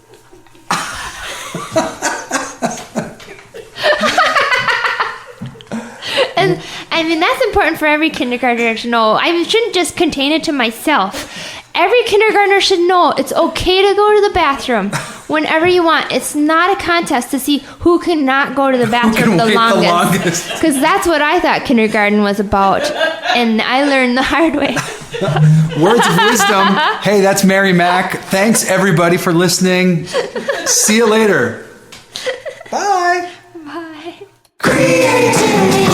And I mean, that's important for every kindergartner to know. I shouldn't just contain it to myself. Every kindergartner should know it's okay to go to the bathroom whenever you want. It's not a contest to see who cannot go to the bathroom the longest. Because that's what I thought kindergarten was about. And I learned the hard way. Words of wisdom. Hey, that's Mary Mack. Thanks, everybody, for listening. See you later. Bye. Bye. Creativity.